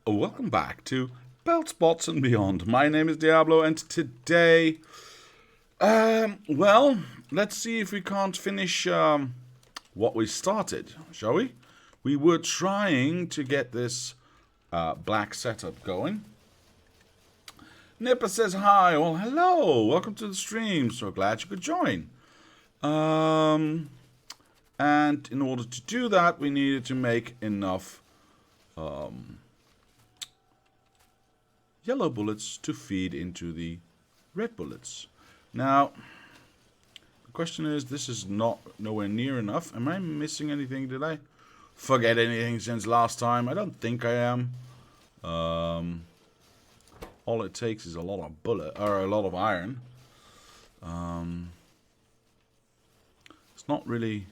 Welcome back to Belt Spots and Beyond. My name is Diablo, and today, well, let's see if we can't finish what we started, shall we? We were trying to get this black setup going. Nipper says hi. Well, hello. Welcome to the stream. So glad you could join. And in order to do that, we needed to make enough yellow bullets to feed into the red bullets. Now, the question is, this is nowhere near enough. Am I missing anything? Did I forget anything since last time? I don't think I am. All it takes is a lot of a lot of iron. It's not really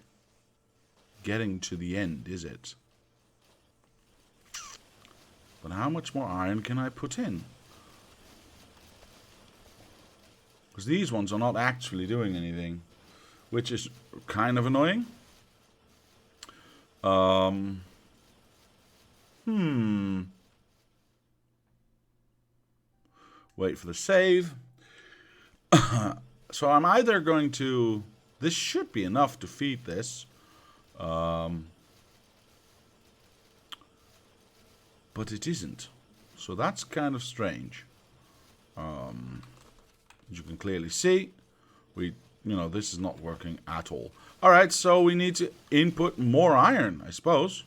getting to the end, is it? But how much more iron can I put in? Because these ones are not actually doing anything, which is kind of annoying. Wait for the save. So I'm either going to... This should be enough to feed this. But it isn't. So that's kind of strange. As you can clearly see, this is not working at all. Alright, so we need to input more iron, I suppose.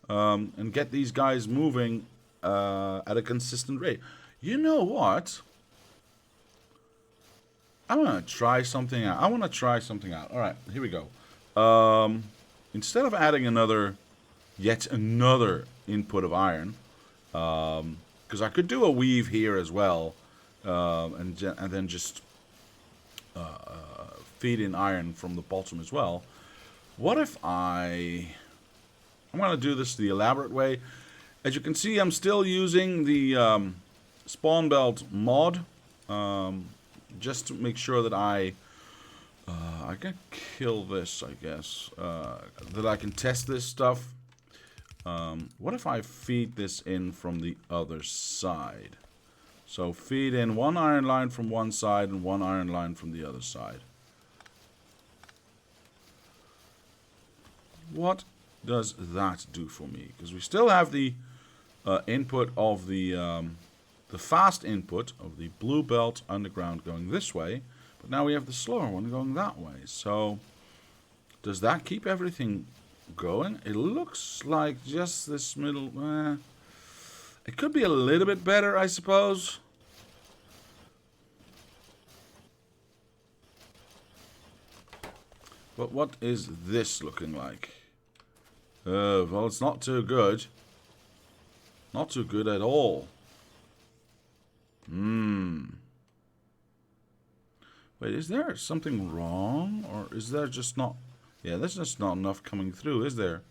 And get these guys moving at a consistent rate. You know what? I want to try something out. Alright, here we go. Instead of adding yet another input of iron, because I could do a weave here as well, and then just feed in iron from the bottom as well. What if I'm going to do this the elaborate way. As you can see, I'm still using the spawn belt mod, just to make sure that I can kill this, I guess, that I can test this stuff. What if I feed this in from the other side? So feed in one iron line from one side and one iron line from the other side. What does that do for me? Because we still have the input of the fast input of the blue belt underground going this way, but now we have the slower one going that way. So does that keep everything going? It looks like just this middle... it could be a little bit better, I suppose. But what is this looking like? Well, it's not too good. Not too good at all. Wait, is there something wrong? Or is there just not... Yeah, there's just not enough coming through, is there?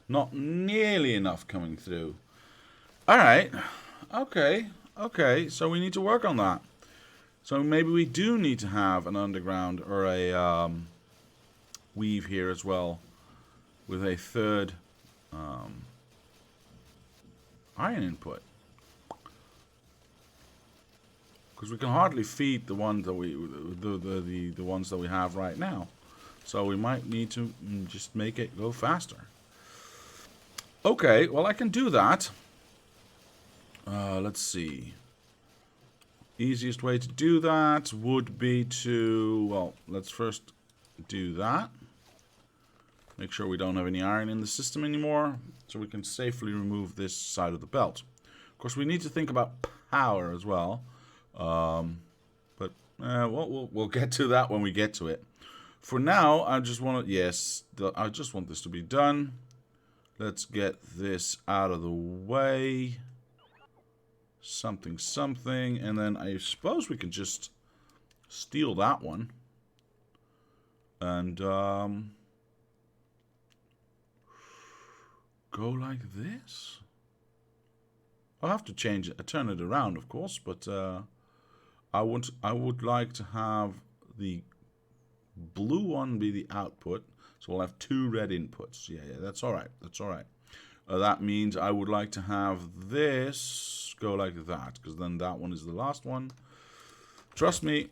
Not nearly enough coming through. Alright. Okay. So we need to work on that. So maybe we do need to have an underground or a weave here as well. With a third iron input. Because we can hardly feed the ones that the ones that we have right now. So we might need to just make it go faster. Okay, well I can do that. Let's see. Easiest way to do that would be to... Well, let's first do that. Make sure we don't have any iron in the system anymore. So we can safely remove this side of the belt. Of course, we need to think about power as well. But we'll get to that when we get to it. For now, I just want to... Yes, I just want this to be done. Let's get this out of the way. Something. And then I suppose we can just steal that one. And go like this. I'll have to change it, turn it around, of course, but I would like to have the blue one be the output, so we'll have two red inputs. Yeah, that's all right. That means I would like to have this go like that, because then that one is the last one. Trust me,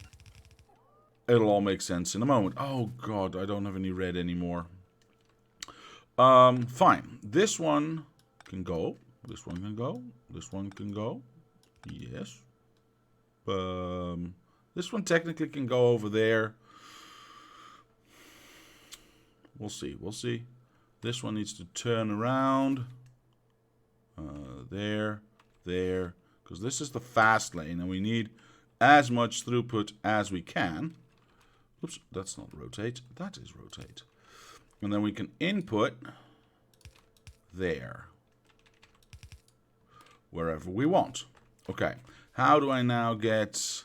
it'll all make sense in a moment. Oh god, I don't have any red anymore. Fine. This one can go. This one can go. This one can go. Yes. This one technically can go over there. We'll see. We'll see. This one needs to turn around. There. Because this is the fast lane and we need as much throughput as we can. Oops, that's not rotate. That is rotate. And then we can input there. Wherever we want. Okay. How do I now get...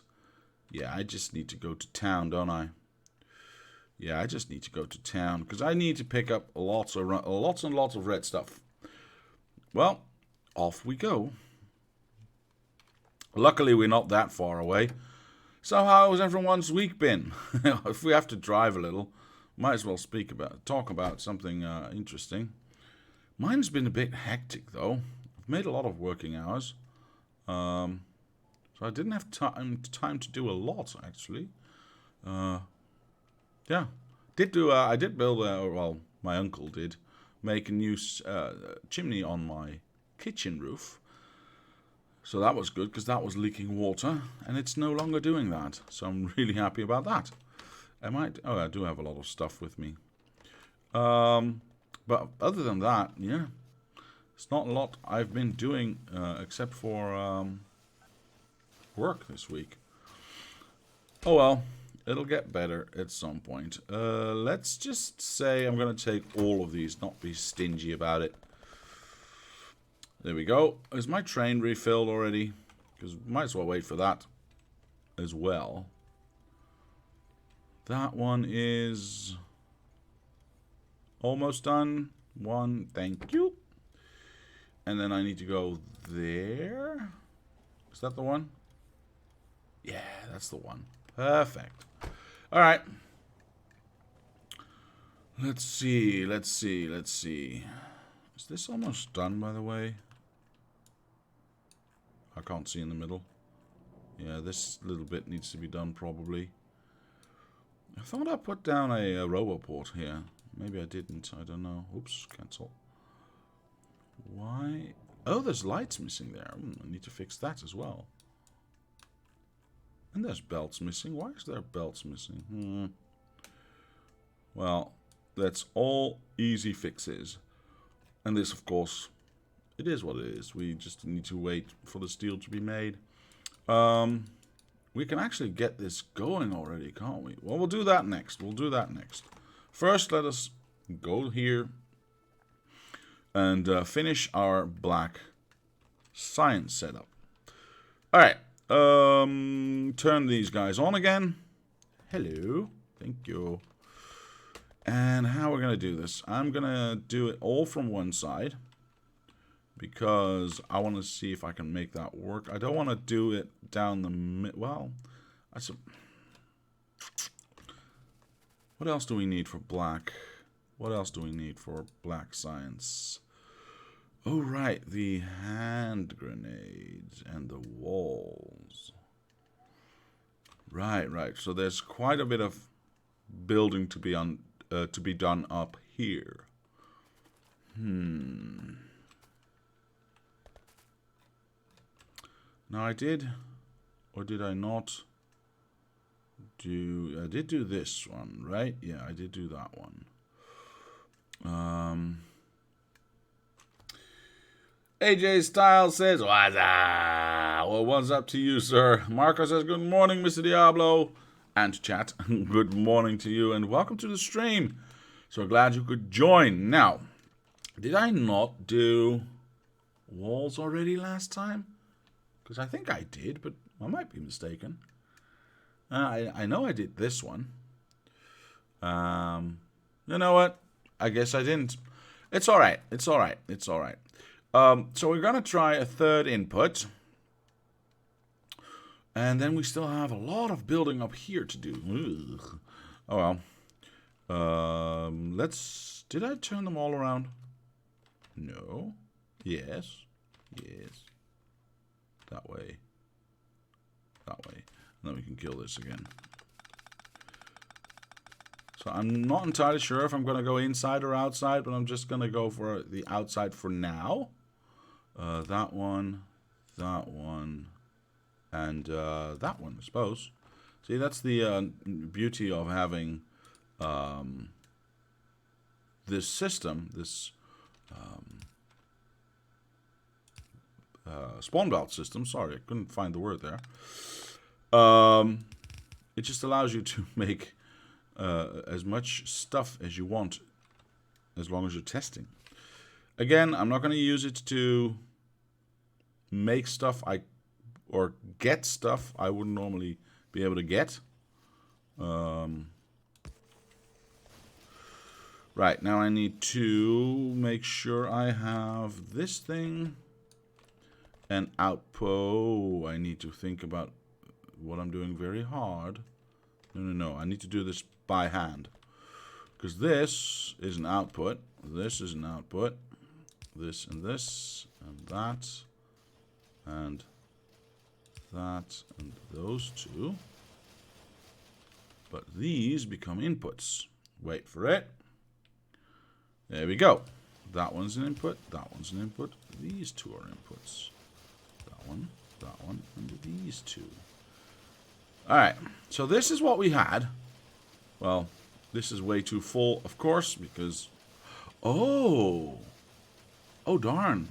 Yeah, I just need to go to town, don't I? Yeah, I just need to go to town. Because I need to pick up lots and lots of red stuff. Well, off we go. Luckily, we're not that far away. So how has everyone's week been? If we have to drive a little, might as well talk about something interesting. Mine's been a bit hectic, though. I've made a lot of working hours. So I didn't have time to do a lot, actually. Yeah. I did build, well, my uncle did, make a new chimney on my kitchen roof. So that was good, because that was leaking water, and it's no longer doing that. So I'm really happy about that. I do have a lot of stuff with me. But other than that, yeah, it's not a lot I've been doing, except for work this week. Oh well, it'll get better at some point. Let's just say I'm going to take all of these, not be stingy about it. There we go. Is my train refilled already? Because might as well wait for that as well. That one is almost done. One, thank you. And then I need to go there. Is that the one? Yeah, that's the one. Perfect. All right. Let's see. Is this almost done, by the way? I can't see in the middle. Yeah, this little bit needs to be done, probably. I thought I put down a roboport here. Maybe I didn't. I don't know. Oops, cancel. Why? Oh, there's lights missing there. I need to fix that as well. And there's belts missing. Why is there belts missing? Well, that's all easy fixes. And this, of course, it is what it is. We just need to wait for the steel to be made. We can actually get this going already, can't we? Well, we'll do that next. First, let us go here and finish our black science setup. All right. Turn these guys on again. Hello. Thank you. And how we're going to do this? I'm going to do it all from one side. Because I want to see if I can make that work. I don't want to do it down the mid. Well, what else do we need for black? What else do we need for black science? Oh, right. The hand grenades and the walls. Right. So there's quite a bit of building to be done up here. Now I did, or did I not do, I did do this one, right? Yeah, I did do that one. AJ Styles says, what's up? Well, what's up to you, sir? Marco says, good morning, Mr. Diablo. And chat, good morning to you, and welcome to the stream. So glad you could join. Now, did I not do walls already last time? Because I think I did, but I might be mistaken. I know I did this one. You know what? I guess I didn't. It's all right. So we're going to try a third input. And then we still have a lot of building up here to do. Ugh. Oh, well. Did I turn them all around? No. Yes. Yes. That way. That way. And then we can kill this again. So I'm not entirely sure if I'm going to go inside or outside, but I'm just going to go for the outside for now. That one, and that one, I suppose. See, that's the beauty of having this system, this spawn belt system. Sorry, I couldn't find the word there. It just allows you to make as much stuff as you want, as long as you're testing. Again, I'm not going to use it to make stuff or get stuff I wouldn't normally be able to get. Right, now I need to make sure I have this thing and output. I need to think about what I'm doing very hard. No. I need to do this by hand. Because this is an output. This is an output. This and this and that. And that and those two. But these become inputs. Wait for it. There we go. That one's an input. That one's an input. These two are inputs. That one, and these two. Alright, so this is what we had. Well, this is way too full, of course, because... Oh, darn.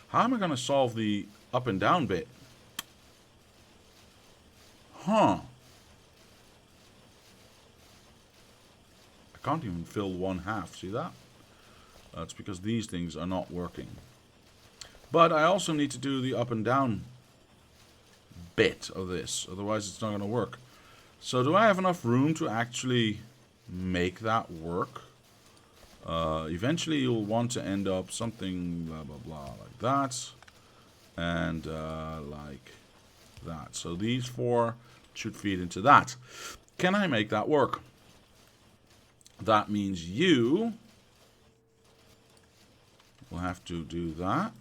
How am I going to solve the up and down bit? Huh. I can't even fill 1/2, see that? That's because these things are not working. But I also need to do the up and down bit of this, otherwise it's not going to work. So do I have enough room to actually make that work? Eventually you'll want to end up something blah blah blah like that, and like that. So these four should feed into that. Can I make that work? That means you will have to do that.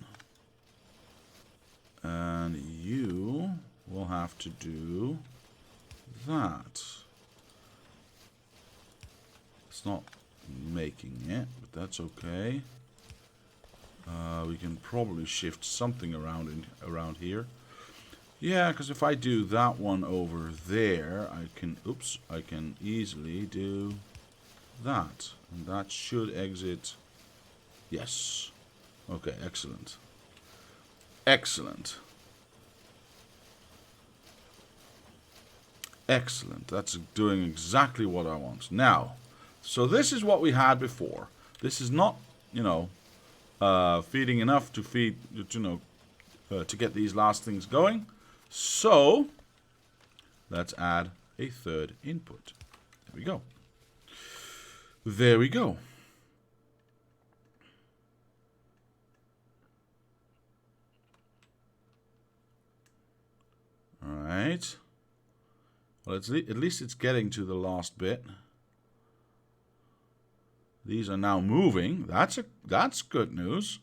And you will have to do that. It's not making it, but that's okay. We can probably shift something around here. Yeah, because if I do that one over there, I can easily do that. And that should exit. Yes. Okay, excellent. Excellent. Excellent. That's doing exactly what I want. Now, so this is what we had before. This is not, feeding enough to feed, to get these last things going. So, let's add a third input. There we go. There we go. Alright. Well, at least it's getting to the last bit. These are now moving. That's good news.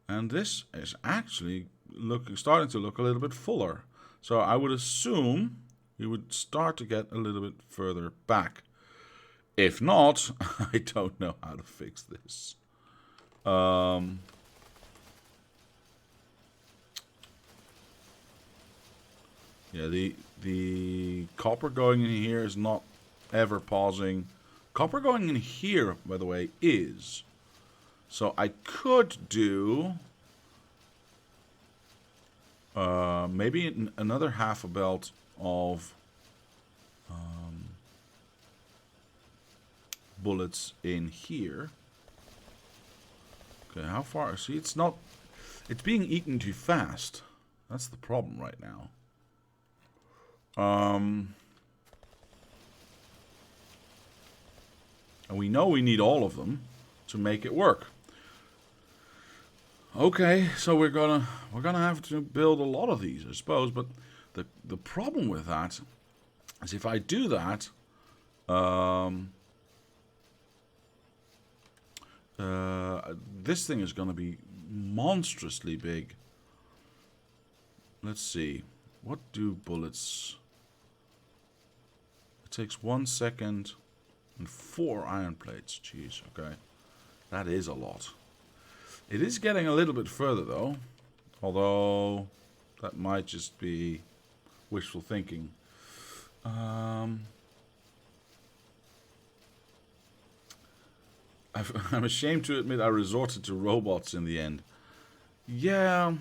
And this is actually starting to look a little bit fuller. So I would assume we would start to get a little bit further back. If not, I don't know how to fix this. Yeah, the copper going in here is not ever pausing. Copper going in here, by the way, is. So I could do maybe another half a belt of bullets in here. Okay, how far? See, it's being eaten too fast. That's the problem right now. And we know we need all of them to make it work. Okay, so we're gonna have to build a lot of these, I suppose. But the problem with that is if I do that, This thing is going to be monstrously big. Let's see. What do bullets... It takes 1 second and 4 iron plates. Jeez, okay. That is a lot. It is getting a little bit further, though. Although, that might just be wishful thinking. I'm ashamed to admit I resorted to robots in the end. Yeah,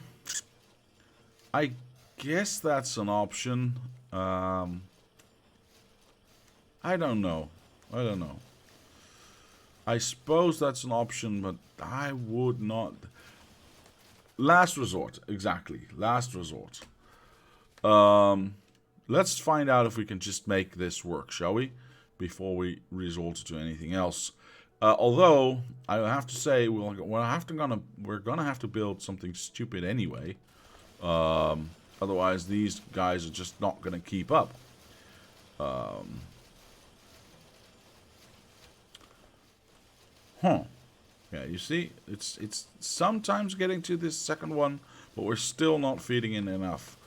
I guess that's an option. I don't know. I suppose that's an option, but I would not. Last resort, exactly. Last resort. Let's find out if we can just make this work, shall we? Before we resort to anything else. Although I have to say we're gonna have to build something stupid anyway. Otherwise, these guys are just not gonna keep up. Yeah, you see, it's sometimes getting to this second one, but we're still not feeding in enough.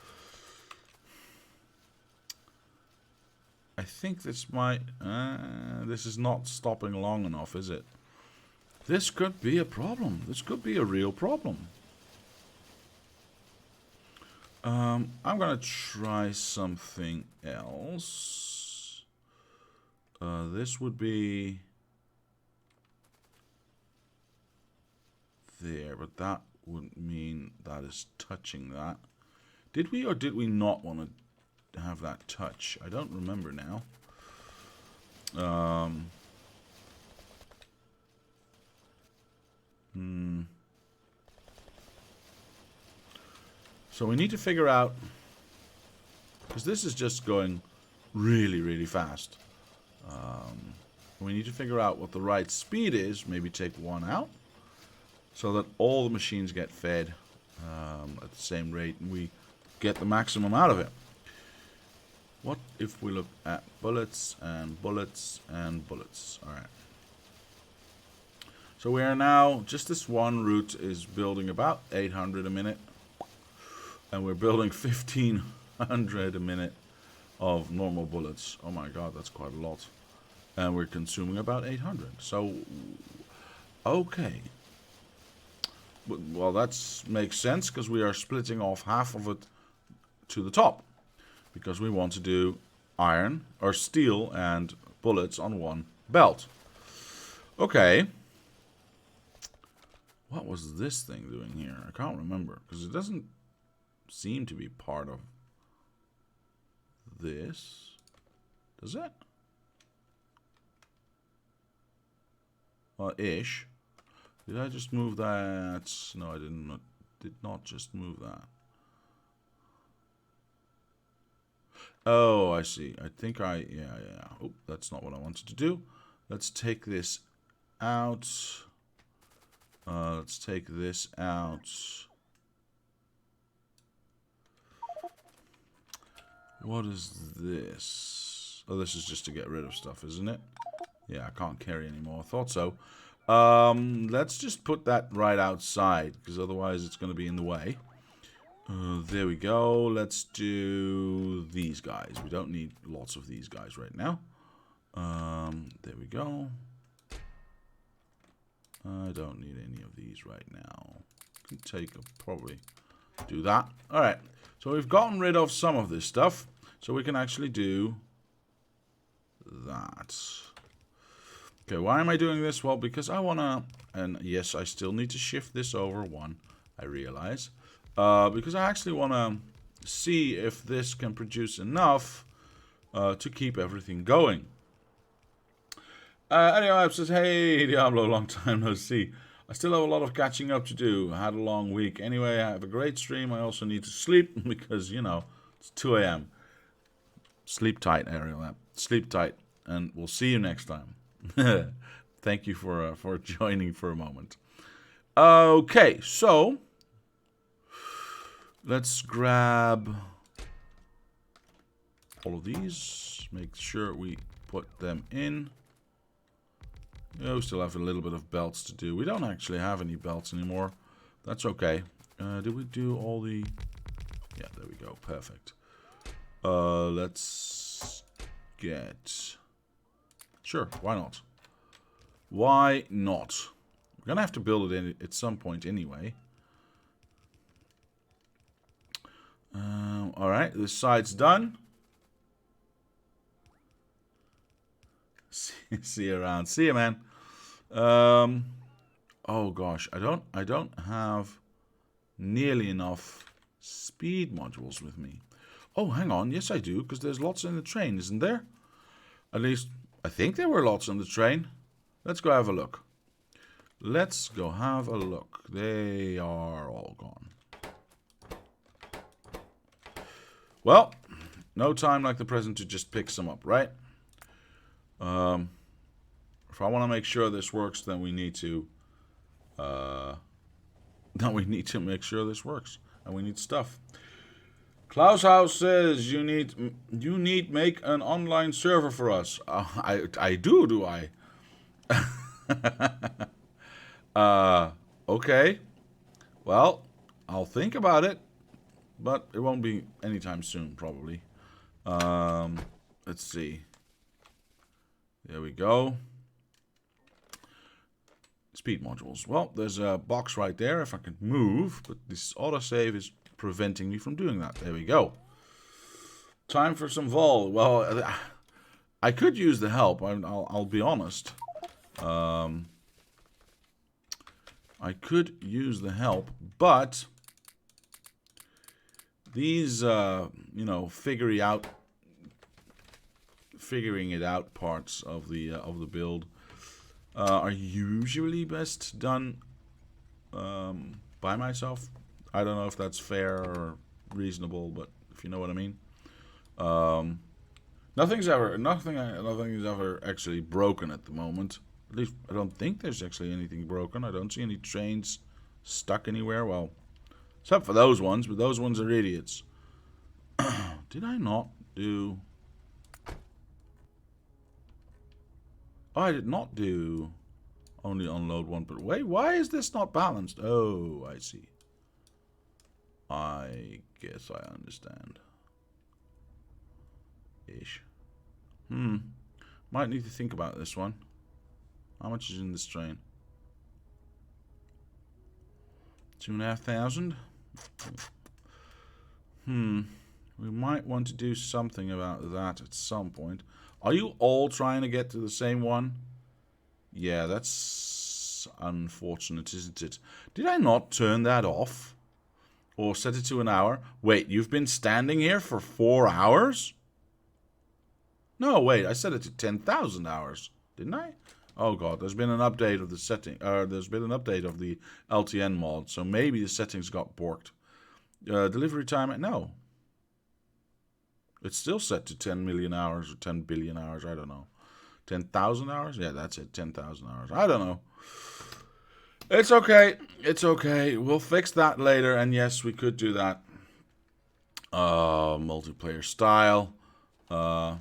I think this might... this is not stopping long enough, is it? This could be a problem. This could be a real problem. I'm gonna try something else. This would be... there, but that would mean that is touching that. Did we or did we not want to have that touch? I don't remember now. So we need to figure out, because this is just going really, really fast. We need to figure out what the right speed is. Maybe take one out, so that all the machines get fed at the same rate and we get the maximum out of it. What if we look at bullets and bullets and bullets? Alright. So we are now, just this one route is building about 800 a minute. And we're building 1500 a minute of normal bullets. Oh my god, that's quite a lot. And we're consuming about 800. So, okay. Well, that makes sense, because we are splitting off half of it to the top. Because we want to do iron, or steel, and bullets on one belt. Okay. What was this thing doing here? I can't remember, because it doesn't seem to be part of this. Does it? Well, ish. Did I just move that? No, I did not just move that. Oh, I see. I think yeah. Oh, that's not what I wanted to do. Let's take this out. Let's take this out. What is this? Oh, this is just to get rid of stuff, isn't it? Yeah, I can't carry anymore. I thought so. Let's just put that right outside, because otherwise it's going to be in the way. There we go. Let's do these guys. We don't need lots of these guys right now. There we go. I don't need any of these right now. Can take probably do that. All right. So we've gotten rid of some of this stuff, so we can actually do that. Okay, why am I doing this? Well, because I want to, and yes, I still need to shift this over one, I realize. Because I actually want to see if this can produce enough to keep everything going. Anyway, I says, hey, Diablo, long time no see. I still have a lot of catching up to do. I had a long week. Anyway, I have a great stream. I also need to sleep because, you know, it's 2 a.m. Sleep tight, Ariel. Sleep tight. And we'll see you next time. Thank you for joining for a moment. Okay, so let's grab all of these. Make sure we put them in. Yeah, we still have a little bit of belts to do. We don't actually have any belts anymore. That's okay. Did we do all the... Yeah, there we go. Perfect. Let's get... Sure, why not? Why not? We're gonna have to build it in at some point anyway. Alright, this side's done. See you around. See you, man. Oh gosh, I don't have nearly enough speed modules with me. Oh, hang on. Yes, I do, because there's lots in the train, isn't there? At least, I think there were lots on the train. Let's go have a look. Let's go have a look. They are all gone. Well, no time like the present to just pick some up, right? If I want to make sure this works, then we need to make sure this works, and we need stuff. Klaus House says you need make an online server for us. I do I? Okay. Well, I'll think about it, but it won't be anytime soon, probably. Let's see. There we go. Speed modules. Well, there's a box right there if I can move, but this autosave is preventing me from doing that. There we go. Time for some vol. Well, I could use the help. I'll be honest. I could use the help, but these, you know, figuring it out parts of the build are usually best done by myself. I don't know if that's fair or reasonable, but if you know what I mean. Nothing is ever actually broken at the moment. At least I don't think there's actually anything broken. I don't see any trains stuck anywhere. Well, except for those ones, but those ones are idiots. Did I not do... Oh, I did not do only unload one, but wait, why is this not balanced? Oh, I see. I guess I understand. Ish. Might need to think about this one. How much is in this train? 2,500. We might want to do something about that at some point. Are you all trying to get to the same one? Yeah, that's unfortunate, isn't it? Did I not turn that off? Or set it to an hour? Wait, you've been standing here for 4 hours? No, wait, I set it to 10,000 hours, didn't I? Oh god, there's been an update of the setting. There's been an update of the LTN mod, so maybe the settings got borked. Delivery time? No. It's still set to 10 million hours or 10 billion hours. I don't know. 10,000 hours? Yeah, that's it. 10,000 hours. I don't know. It's okay. It's okay. We'll fix that later. And yes, we could do that. Multiplayer style. But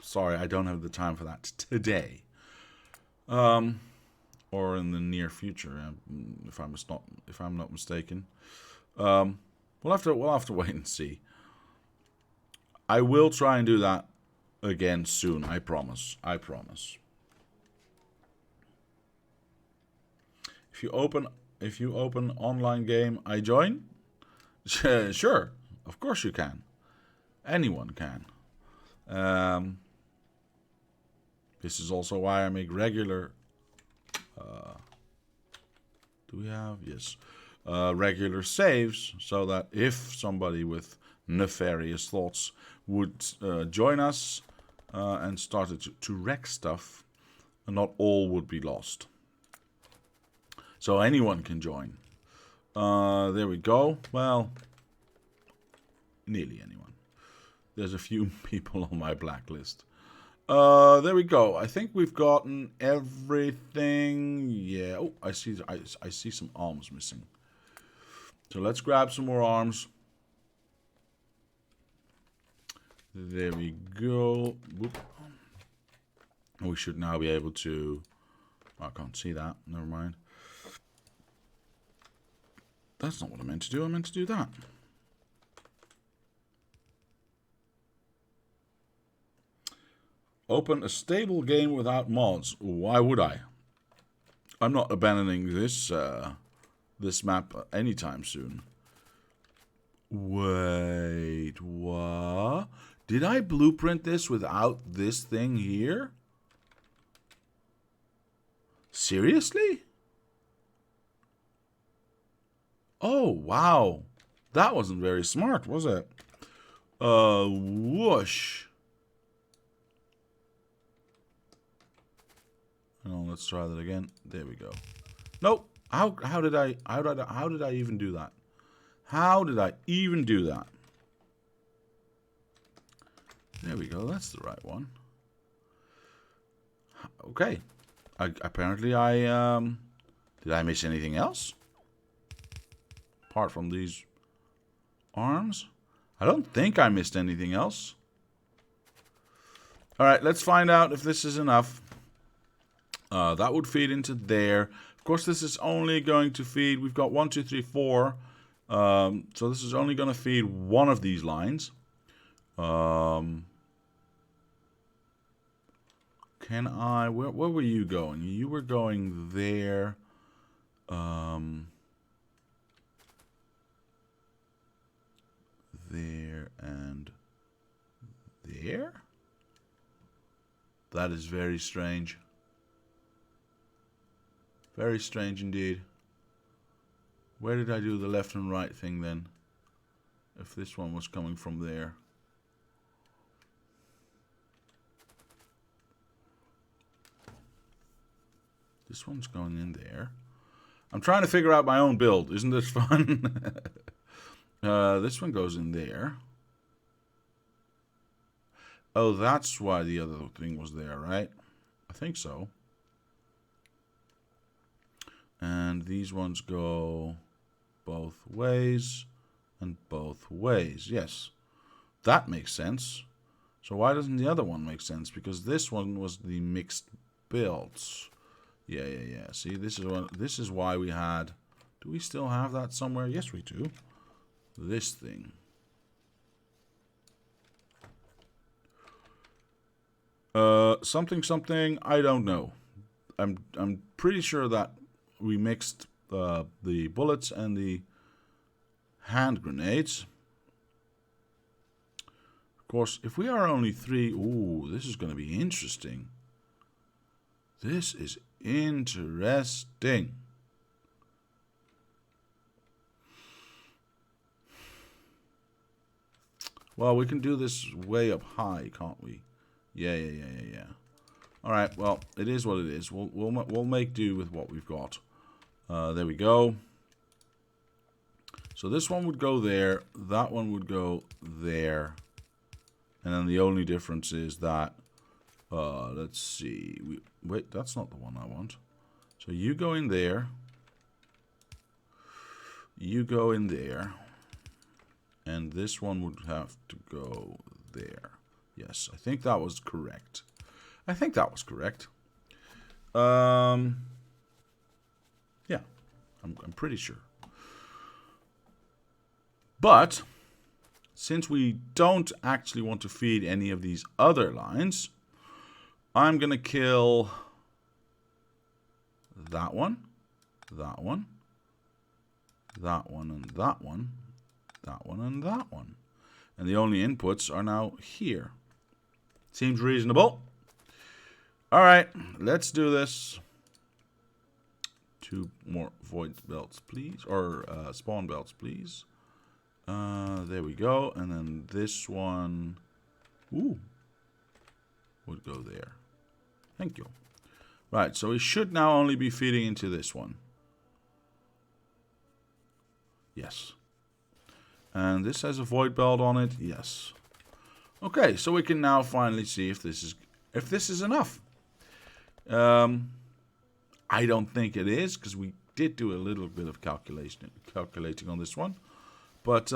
sorry, I don't have the time for that today. Or in the near future, if I'm not mistaken. We'll have to wait and see. I will try and do that again soon. I promise. I promise. If you open online game, I join. Sure, of course you can. Anyone can. This is also why I make regular. Do we have? Yes. Regular saves, so that if somebody with nefarious thoughts would join us and started to wreck stuff, not all would be lost. So anyone can join. There we go. Well, nearly anyone. There's a few people on my blacklist. There we go. I think we've gotten everything. Yeah. Oh, I see some arms missing. So let's grab some more arms. There we go. Whoop. We should now be able to... I can't see that. Never mind. That's not what I meant to do. I meant to do that. Open a stable game without mods. Why would I? I'm not abandoning this this map anytime soon. Wait, what? Did I blueprint this without this thing here? Seriously? Oh, wow. That wasn't very smart, was it? Whoosh. Oh, let's try that again. There we go. Nope. How did I even do that? How did I even do that? There we go. That's the right one. Okay. Apparently I did I miss anything else? Apart from these arms? I don't think I missed anything else. Alright, let's find out if this is enough. That would feed into there. Of course, this is only going to feed... We've got 1, 2, 3, 4. So this is only going to feed one of these lines. Can I... Where were you going? You were going there. There and there? That is very strange. Very strange indeed. Where did I do the left and right thing then? If this one was coming from there. This one's going in there. I'm trying to figure out my own build. Isn't this fun? This one goes in there. Oh, that's why the other thing was there, right? I think so. And these ones go both ways and both ways. Yes, that makes sense. So why doesn't the other one make sense? Because this one was the mixed builds. Yeah. See, this is why we had... Do we still have that somewhere? Yes, we do. This thing. Something, I don't know. I'm pretty sure that we mixed the bullets and the hand grenades. Of course, if we are only 3... Ooh, this is going to be interesting. This is interesting. Well, we can do this way up high, can't we? Yeah. All right. Well, it is what it is. We'll make do with what we've got. There we go. So this one would go there. That one would go there. And then the only difference is that. Let's see. Wait, that's not the one I want. So you go in there. You go in there. And this one would have to go there. Yes, I think that was correct. Yeah, I'm pretty sure. But since we don't actually want to feed any of these other lines, I'm going to kill that one, that one, that one, and that one, that one, and that one. And the only inputs are now here. Seems reasonable. All right, let's do this. 2 more void belts, please. Or spawn belts, please. There we go. And then this one would go there. Thank you. Right, so we should now only be feeding into this one. Yes. And this has a void belt on it. Yes. Okay, so we can now finally see if this is enough. I don't think it is, because we did do a little bit of calculating on this one. But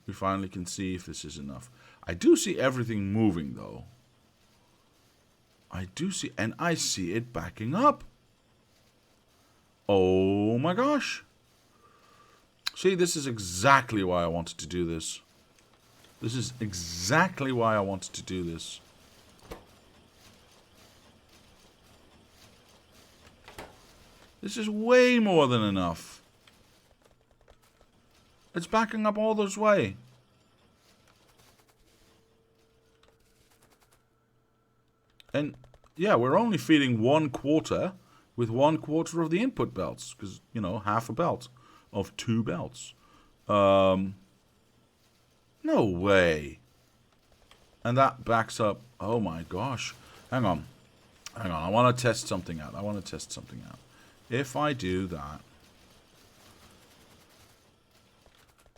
we finally can see if this is enough. I do see everything moving, though. I do see, and I see it backing up. Oh my gosh. See, this is exactly why I wanted to do this. This is exactly why I wanted to do this. This is way more than enough. It's backing up all this way. And yeah, we're only feeding 1/4 with 1/4 of the input belts. Because, you know, half a belt of 2 belts. No way. And that backs up. Oh my gosh. Hang on. Hang on. I want to test something out. If I do that.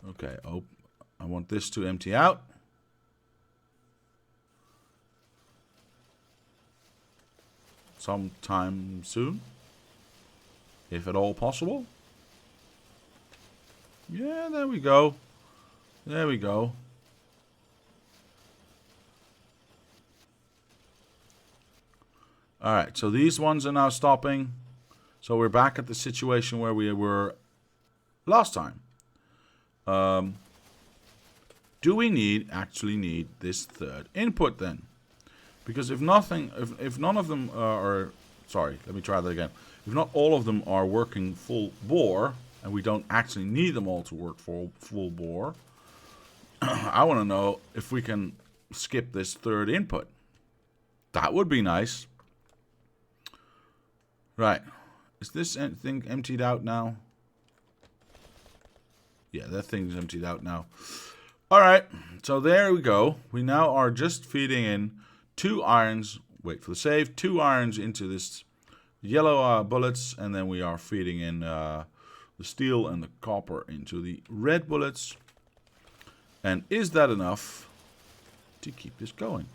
Okay. Oh, I want this to empty out. Sometime soon. If at all possible. Yeah, there we go. There we go. Alright, so these ones are now stopping. So we're back at the situation where we were last time. Do we actually need this third input then? Because if none of them are, sorry, let me try that again. If not all of them are working full bore, and we don't actually need them all to work full bore, I want to know if we can skip this third input. That would be nice. Right. Is this thing emptied out now? Yeah, that thing's emptied out now. Alright, so there we go. We now are just feeding in 2 irons. Wait for the save. 2 irons into this yellow bullets, and then we are feeding in the steel and the copper into the red bullets. And is that enough to keep this going?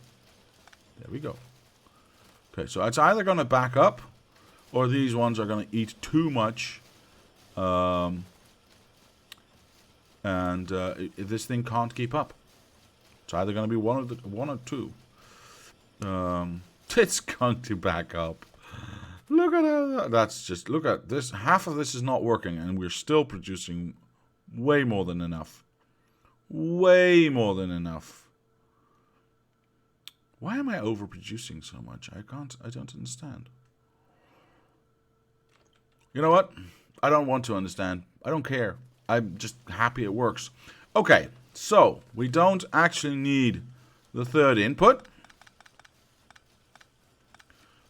There we go. Okay, so it's either going to back up, or these ones are going to eat too much. This thing can't keep up. It's either going to be one or two. It's going to back up. Look at that. That's just, look at this. Half of this is not working, and we're still producing way more than enough. Way more than enough. Why am I overproducing so much? I don't understand. You know what? I don't want to understand. I don't care. I'm just happy it works. Okay, so we don't actually need the third input,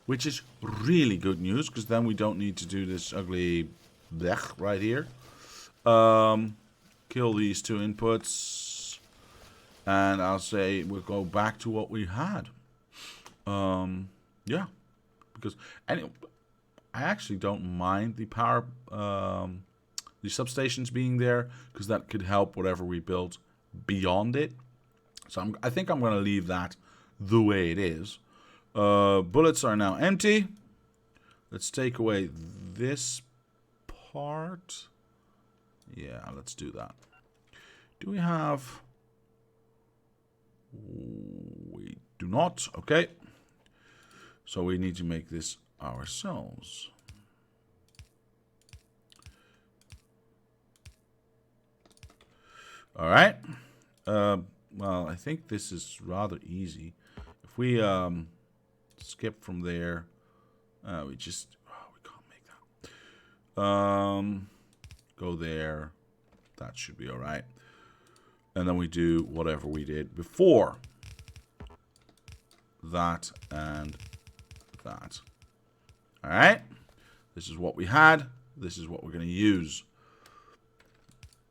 which is really good news, because then we don't need to do this ugly blech right here. Kill these 2 inputs, and I'll say we'll go back to what we had. Yeah, because anyway, I actually don't mind the power, the substations being there, because that could help whatever we build beyond it. So I think I'm going to leave that the way it is. Bullets are now empty. Let's take away this part. Yeah, let's do that. Do we have... We do not. Okay. So we need to make this ourselves. All right. Well, I think this is rather easy. If we skip from there, we just we can't make that. Go there. That should be all right. And then we do whatever we did before. That and that. All right. This is what we had. This is what we're going to use.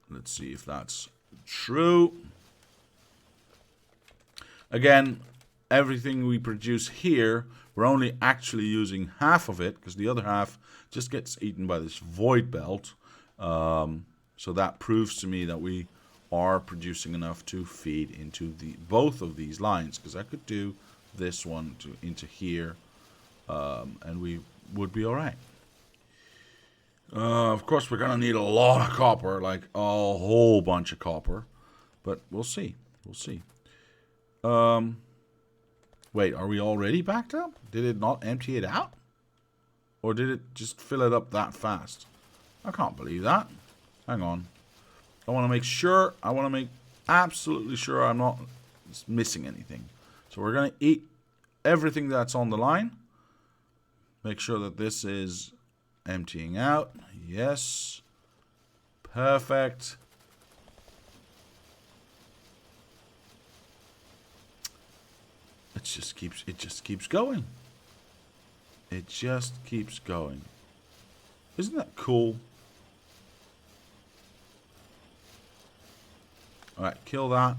Let's see if that's true. Again, everything we produce here, we're only actually using half of it, because the other half just gets eaten by this void belt. So that proves to me that we are producing enough to feed into both of these lines, because I could do this one into here, and we would be all right. Of course, we're going to need a lot of copper, like a whole bunch of copper. But we'll see. We'll see. Wait, are we already backed up? Did it not empty it out? Or did it just fill it up that fast? I can't believe that. Hang on. I want to make sure. I want to make absolutely sure I'm not missing anything. So we're going to eat everything that's on the line. Make sure that this is emptying out. Yes. Perfect. It just keeps going. It just keeps going. Isn't that cool? Alright, kill that.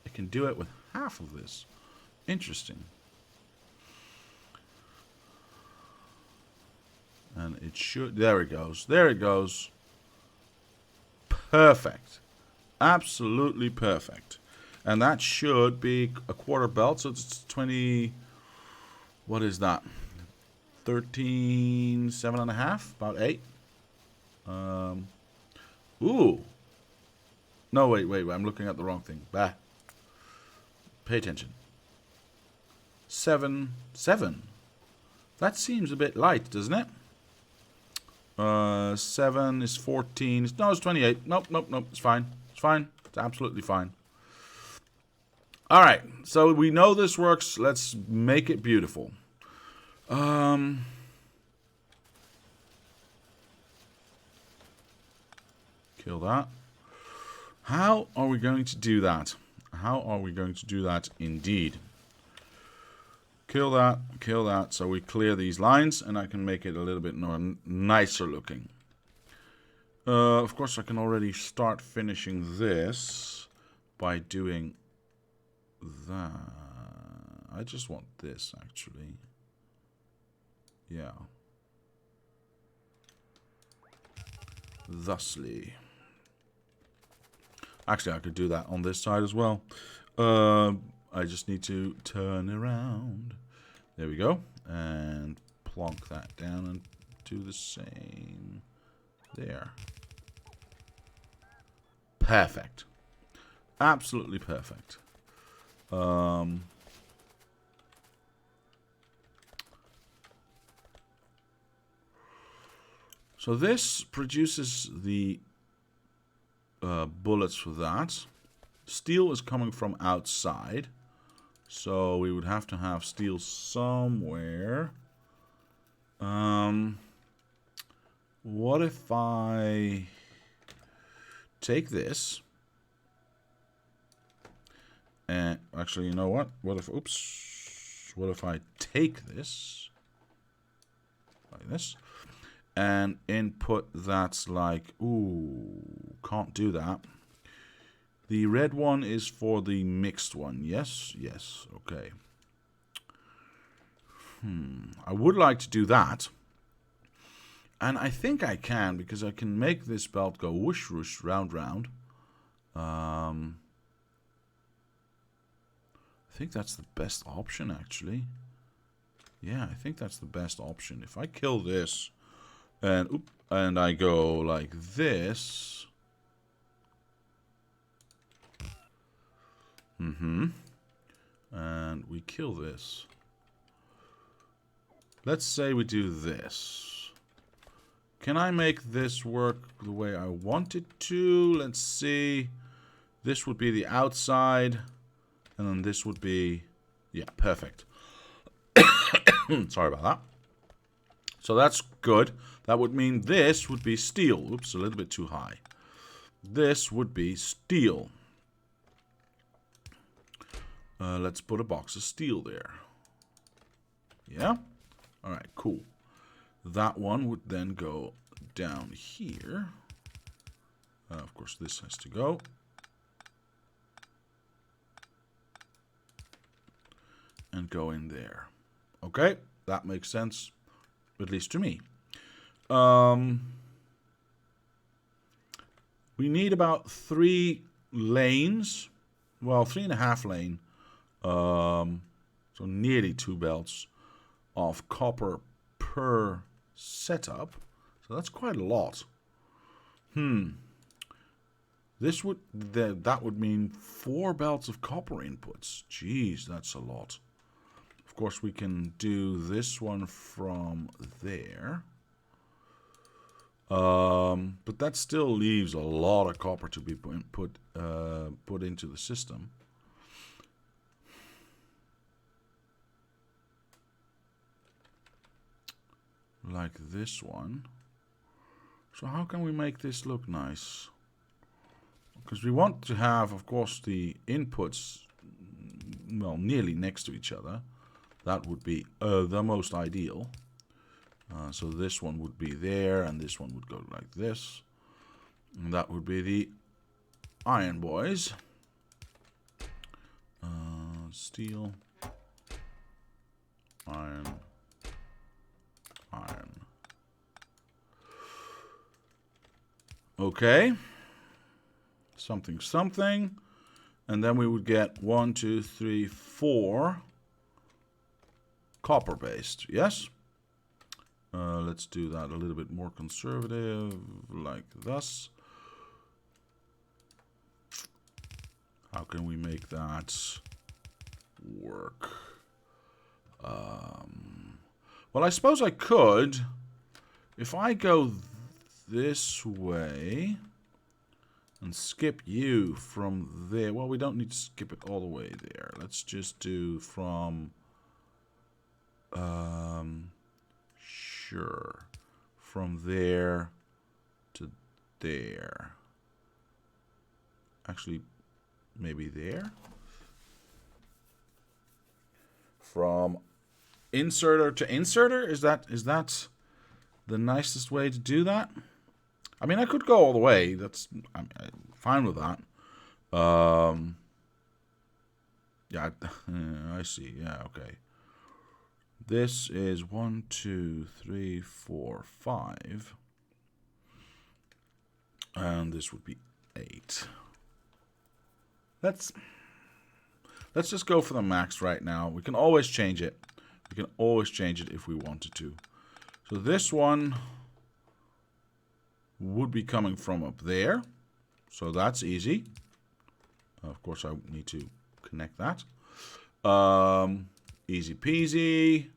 I can do it with half of this. Interesting. And it should... There it goes. There it goes. Perfect. Absolutely perfect. And that should be a quarter belt. So it's 20... What is that? 13, 7.5? About 8? Ooh. No, wait. I'm looking at the wrong thing. Bah. Pay attention. 7. That seems a bit light, doesn't it? 7 is 14. No, it's 28. Nope. It's fine. It's fine. It's absolutely fine. Alright. So we know this works. Let's make it beautiful. Kill that. How are we going to do that? How are we going to do that indeed? Kill that, so we clear these lines, and I can make it a little bit more nicer looking. Of course, I can already start finishing this by doing that. I just want this, actually. Yeah. Thusly. Actually, I could do that on this side as well. I just need to turn around. There we go. And plonk that down and do the same there. Perfect. Absolutely perfect. So this produces the bullets for that. Steel is coming from outside. So we would have to have steel somewhere. What if I take this? And actually, you know what? What if I take this like this and input that's like, ooh, can't do that. The red one is for the mixed one. Yes, okay. I would like to do that. And I think I can, because I can make this belt go whoosh, whoosh, round, round. I think that's the best option, actually. Yeah, I think that's the best option. If I kill this and I go like this. And we kill this. Let's say we do this. Can I make this work the way I want it to? Let's see. This would be the outside. And then this would be... Yeah, perfect. Sorry about that. So that's good. That would mean this would be steel. Oops, a little bit too high. This would be steel. Let's put a box of steel there. Yeah? Alright, cool. That one would then go down here. Of course, this has to go. And go in there. Okay, that makes sense. At least to me. We need about 3 lanes. Well, 3.5 lane. So nearly 2 belts of copper per setup. So that's quite a lot. that would mean 4 belts of copper inputs. Jeez, that's a lot. Of course, we can do this one from there. But that still leaves a lot of copper to be put into the system. Like this one. So how can we make this look nice? Because we want to have, of course, the inputs, well, nearly next to each other. That would be the most ideal. So this one would be there, and this one would go like this. And that would be the iron boys. Steel. Iron. Iron. Okay. Something, something. And then we would get 1, 2, 3, 4 copper based. Yes? Let's do that a little bit more conservative, like thus. How can we make that work? Well, I suppose I could. If I go this way and skip you from there. Well, we don't need to skip it all the way there. Let's just do from... Sure. From there to there. Actually, maybe there. From inserter to inserter? Is that the nicest way to do that? I mean, I could go all the way. I'm fine with that. Yeah, I see. Yeah, okay. This is 1, 2, 3, 4, 5. And this would be 8. Let's just go for the max right now. We can always change it. We can always change it if we wanted to. So this one would be coming from up there. So that's easy. Of course, I need to connect that. Easy peasy.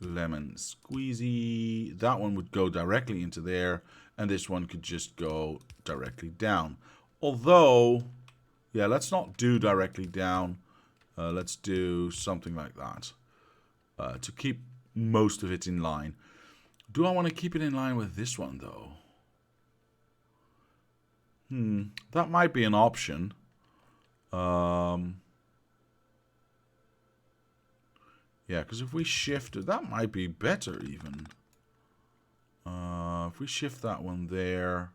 Lemon squeezy. That one would go directly into there. And this one could just go directly down. Although, yeah, let's not do directly down. Let's do something like that. To keep most of it in line. Do I want to keep it in line with this one, though? That might be an option. Yeah, because if we shift it, that might be better even. If we shift that one there.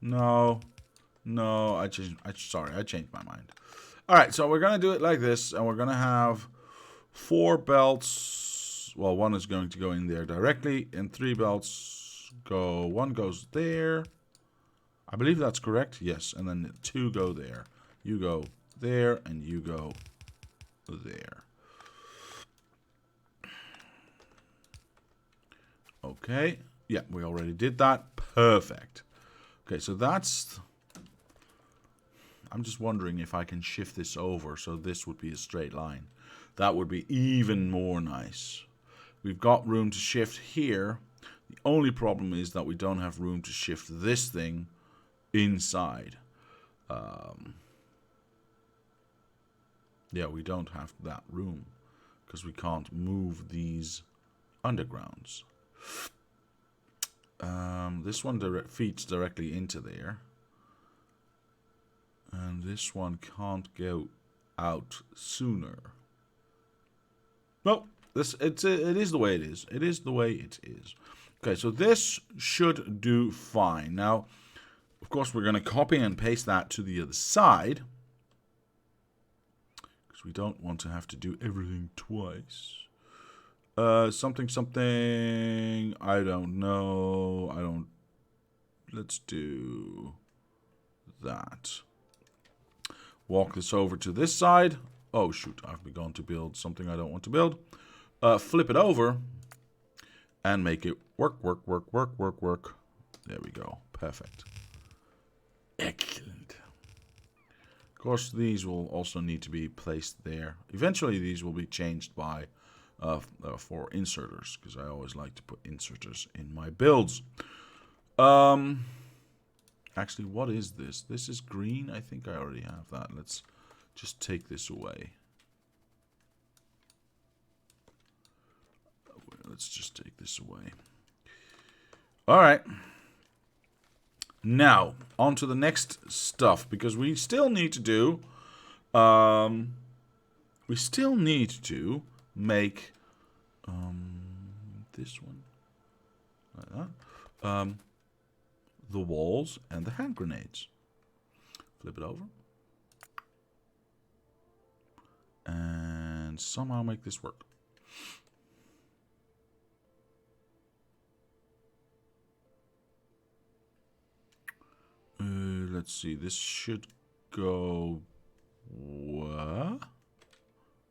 No, I changed my mind. All right, so we're gonna do it like this, and we're gonna have 4 belts. Well, one is going to go in there directly, and 3 belts go. One goes there. I believe that's correct. Yes, and then 2 go there. You go there, and you go there. Okay. Yeah, we already did that. Perfect. Okay, so that's... I'm just wondering if I can shift this over so this would be a straight line. That would be even more nice. We've got room to shift here. The only problem is that we don't have room to shift this thing inside. Yeah, we don't have that room because we can't move these undergrounds. This one feeds directly into there. And this one can't go out sooner. Well, it is the way it is. It is the way it is. Okay, so this should do fine. Now, of course, we're going to copy and paste that to the other side. Because we don't want to have to do everything twice. Something. I don't know. Let's do that. Walk this over to this side. Oh, shoot. I've begun to build something I don't want to build. Flip it over. And make it work. There we go. Perfect. course, these will also need to be placed there. Eventually, these will be changed by for inserters, because I always like to put inserters in my builds. Actually, what is this? This is green. I think I already have that. Let's just take this away. Let's just take this away. All right. Now, on to the next stuff, because we still need to do... we still need to make this one. Like that. The walls and the hand grenades. Flip it over. And somehow make this work. Let's see. This should go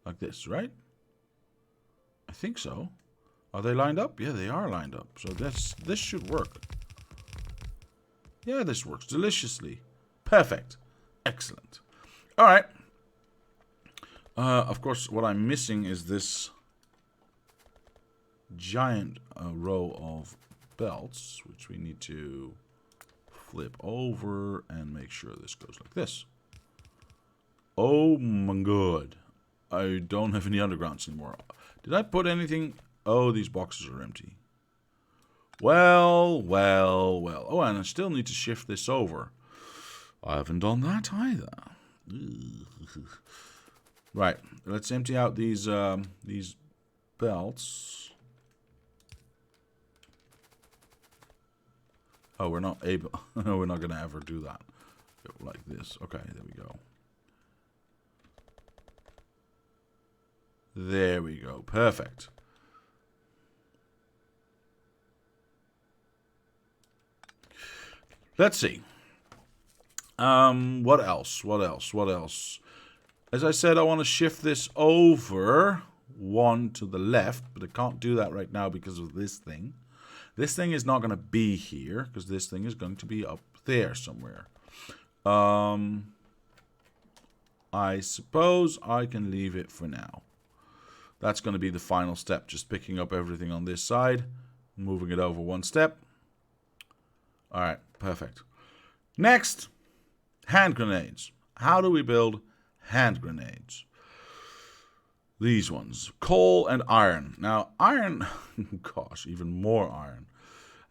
like this, right? I think so. Are they lined up? Yeah, they are lined up. So this should work. Yeah, this works deliciously. Perfect. Excellent. All right. Of course, what I'm missing is this giant row of belts, which we need to flip over and make sure this goes like this. Oh my god. I don't have any undergrounds anymore. Did I put anything? Oh, these boxes are empty. Well. Oh, and I still need to shift this over. I haven't done that either. Right, let's empty out these belts. Oh, we're not able. We're not gonna ever do that like this. Okay, there we go. There we go. Perfect. Let's see. What else? As I said, I want to shift this over one to the left, but I can't do that right now because of this thing. This thing is not going to be here, because this thing is going to be up there somewhere. I suppose I can leave it for now. That's going to be the final step, just picking up everything on this side, moving it over one step. Alright, perfect. Next, hand grenades. How do we build hand grenades? These ones, coal and iron. Now, iron, gosh, even more iron.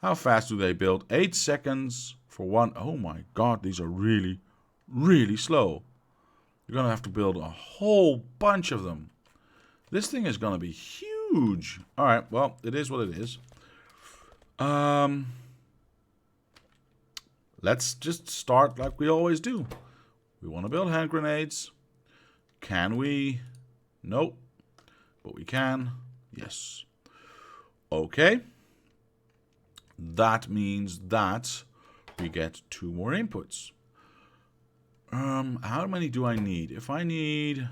How fast do they build? 8 seconds for one. Oh my god, these are really, really slow. You're going to have to build a whole bunch of them. This thing is going to be huge. All right, well, it is what it is. Let's just start like we always do. We want to build hand grenades. Can we? Nope. But we can. Yes. Okay. That means that we get 2 more inputs. How many do I need? If I need...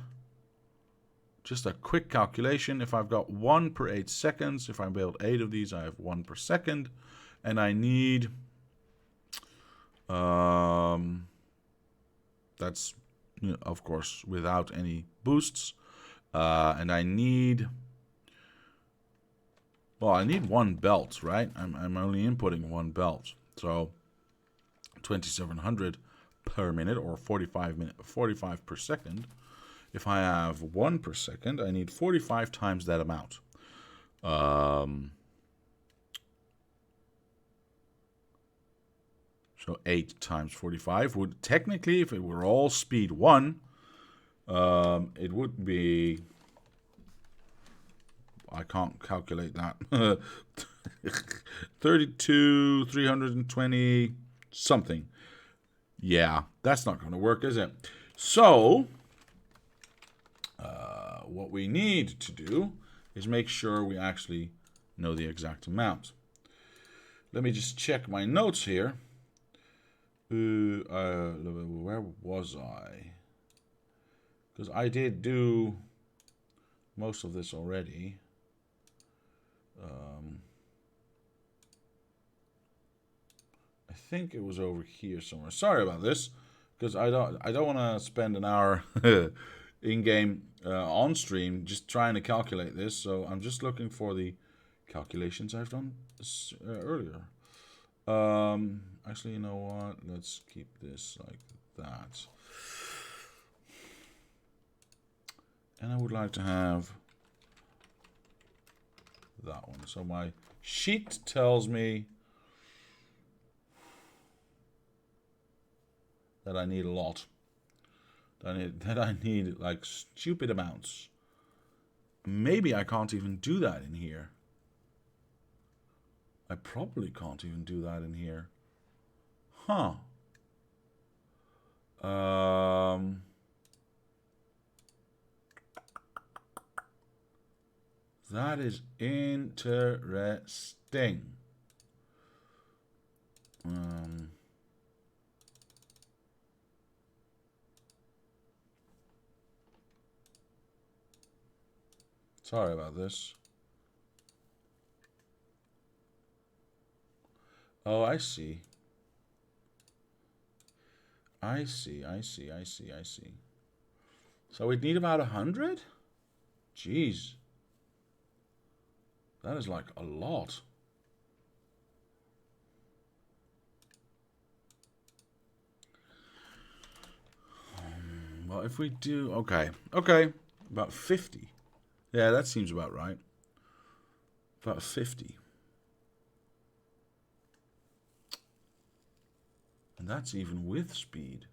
Just a quick calculation. If I've got 1 per 8 seconds, if I build 8 of these, I have 1 per second. And I need... that's, of course, without any boosts. And I need... Well, I need 1 belt, right? I'm only inputting 1 belt. So, 2700 per minute, or 45 per second. If I have 1 per second, I need 45 times that amount. So 8 times 45 would technically, if it were all speed 1, it would be... I can't calculate that. 32, 320, something. Yeah, that's not going to work, is it? So... what we need to do is make sure we actually know the exact amount. Let me just check my notes here. Where was I? Because I did do most of this already. I think it was over here somewhere. Sorry about this. because I don't want to spend an hour in game on stream just trying to calculate this. So I'm just looking for the calculations I've done earlier. Actually, you know what? Let's keep this like that. And I would like to have that one. So my sheet tells me that I need a lot. That I need like stupid amounts. Maybe I can't even do that in here. I probably can't even do that in here. Huh. That is interesting. Sorry about this. Oh, I see. I see. So we'd need about 100? Jeez. That is like a lot. Well, if we do... Okay. About 50. Yeah, that seems about right. About 50. And that's even with speed.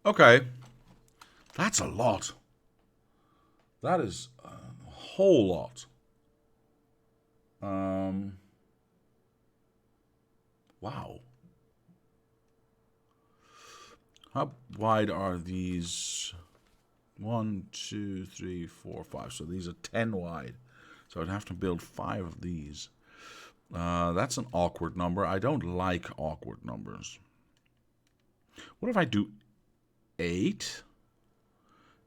Okay. That's a lot. That is a whole lot. Wow. How wide are these? 1, 2, 3, 4, 5. So these are 10 wide. So I'd have to build 5 of these. That's an awkward number. I don't like awkward numbers. What if I do 8?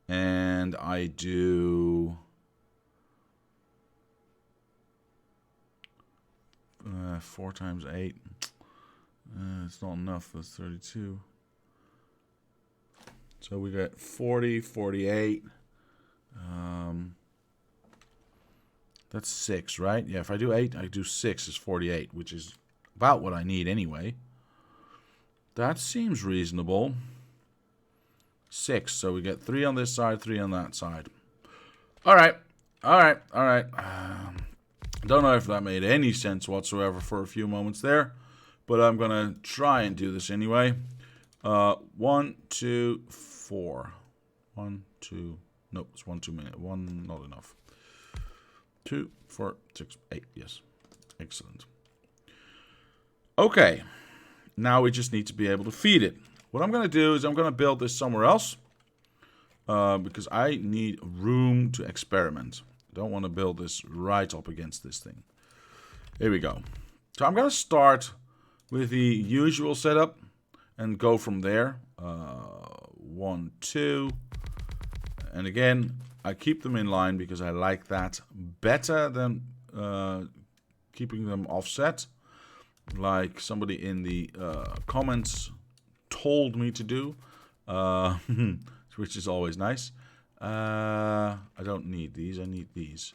And I do... 4 times 8. It's not enough. That's 32. So we got 40, 48. That's 6, right? Yeah, if I do 8, I do 6 is 48, which is about what I need anyway. That seems reasonable. 6, so we get 3 on this side, 3 on that side. All right. Don't know if that made any sense whatsoever for a few moments there, but I'm going to try and do this anyway. 1, 2, 4. 1, 2. Nope, it's 1 too many. 1 not enough. 2, 4, 6, 8. Yes. Excellent. Okay. Now we just need to be able to feed it. What I'm going to do is I'm going to build this somewhere else. Because I need room to experiment. I don't want to build this right up against this thing. Here we go. So I'm going to start with the usual setup and go from there. 1, 2. And again, I keep them in line because I like that better than keeping them offset. Like somebody in the comments told me to do. Which is always nice. I don't need these. I need these.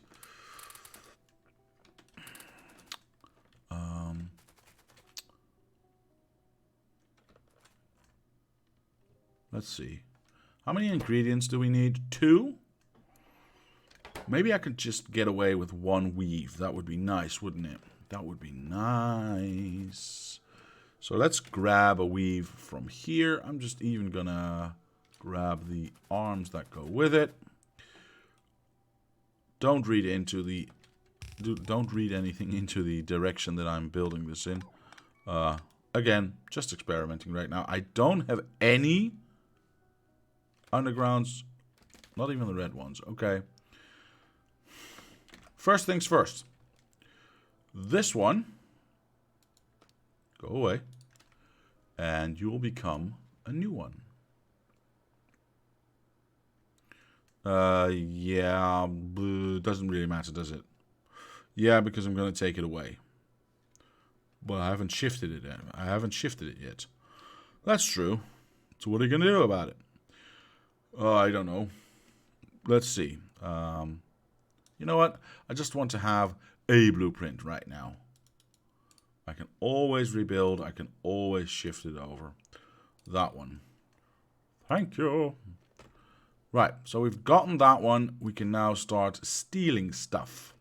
Let's see. How many ingredients do we need? 2? Maybe I could just get away with 1 weave. That would be nice, wouldn't it? That would be nice. So let's grab a weave from here. I'm just even gonna grab the arms that go with it. Don't read anything into the direction that I'm building this in. Again, just experimenting right now. I don't have any undergrounds, not even the red ones. Okay. First things first. This one, go away, and you will become a new one. Yeah, doesn't really matter, does it? Yeah, because I'm going to take it away. But I haven't shifted it yet. That's true. So what are you going to do about it? I don't know. Let's see. You know what? I just want to have a blueprint right now. I can always rebuild. I can always shift it over. That one. Thank you. Right, so we've gotten that one. We can now start stealing stuff.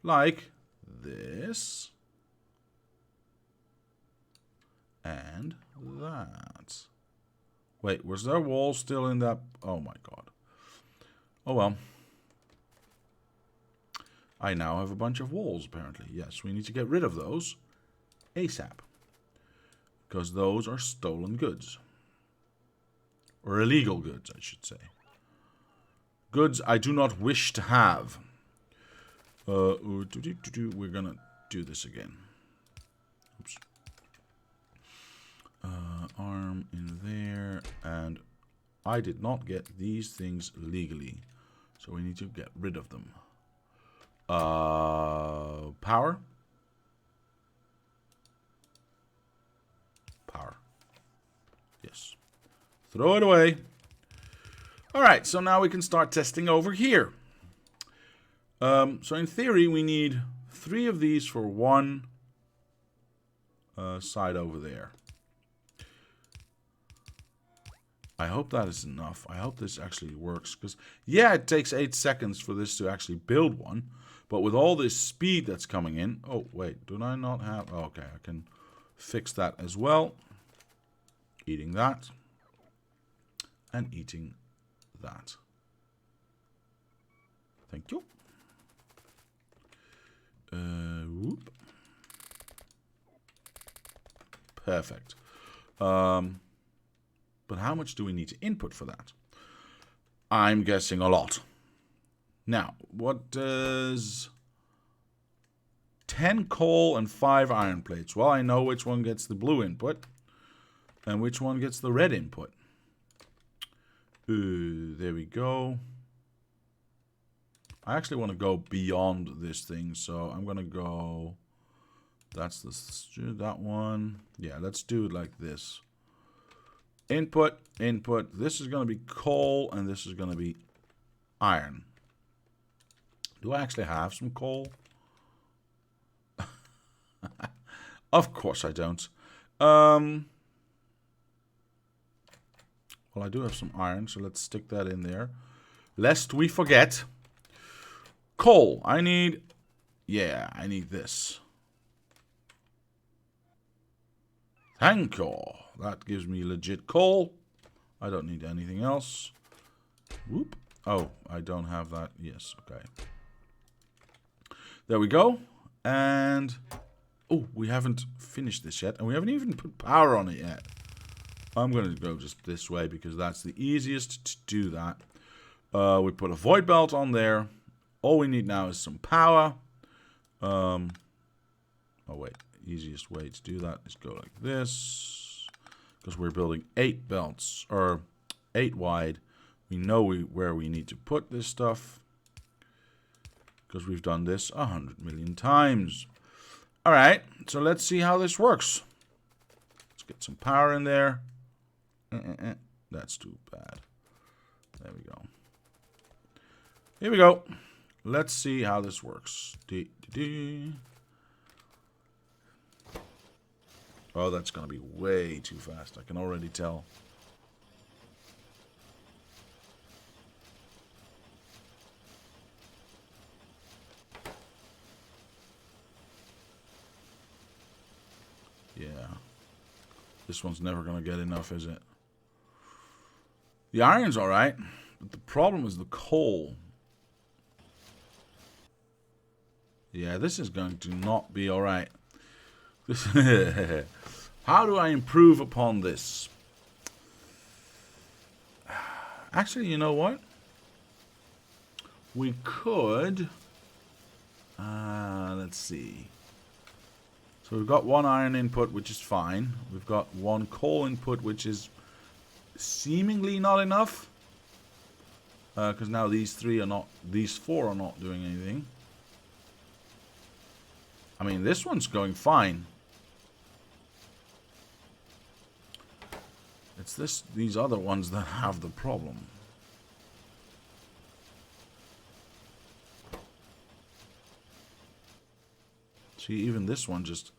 Like this. And that. Wait, was there a wall still in that? Oh my god. Oh well. I now have a bunch of walls, apparently. Yes, we need to get rid of those ASAP. Because those are stolen goods. Or illegal goods, I should say. Goods I do not wish to have. We're gonna do this again. Oops. Arm in there. And I did not get these things legally. So we need to get rid of them. Power. Power. Yes. Throw it away. Alright, so now we can start testing over here. So in theory, we need 3 of these for one side over there. I hope that is enough. I hope this actually works. Because, yeah, it takes 8 seconds for this to actually build one. But with all this speed that's coming in... Oh, wait. Do I not have... Oh, okay, I can fix that as well. Eating that. And eating that. Thank you. Whoop. Perfect. But how much do we need to input for that? I'm guessing a lot. Now, what does 10 coal and 5 iron plates? Well, I know which one gets the blue input and which one gets the red input. There we go. I actually want to go beyond this thing, so I'm going to go... That's that one. Yeah, let's do it like this. Input, input. This is going to be coal, and this is going to be iron. Do I actually have some coal? Of course I don't. Well, I do have some iron, so let's stick that in there. Lest we forget. Coal. I need... Yeah, I need this. Thank you. That gives me legit coal. I don't need anything else. Whoop. Oh, I don't have that. Yes, okay. There we go. And... Oh, we haven't finished this yet. And we haven't even put power on it yet. I'm going to go just this way because that's the easiest to do that. We put a void belt on there. All we need now is some power. Oh, wait. Easiest way to do that is go like this. Because we're building 8 belts. Or 8 wide. We know where we need to put this stuff. Because we've done this 100 million times. Alright. So let's see how this works. Let's get some power in there. That's too bad. There we go. Here we go. Let's see how this works. Oh, that's going to be way too fast. I can already tell. Yeah. This one's never going to get enough, is it? The iron's alright, but the problem is the coal. Yeah, this is going to not be alright. How do I improve upon this? Actually, you know what? We could... let's see. So we've got 1 iron input, which is fine. We've got 1 coal input, which is seemingly not enough. Because now these 4 are not doing anything. I mean, this one's going fine. It's these other ones that have the problem. See, even this one just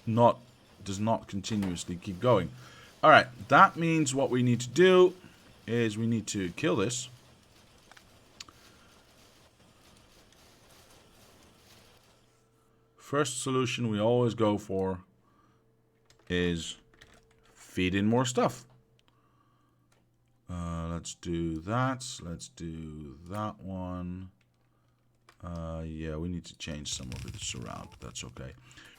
does not continuously keep going. Alright, that means what we need to do is we need to kill this. First solution we always go for is feed in more stuff. Let's do that. Let's do that one. Yeah, we need to change some of it around, but that's okay.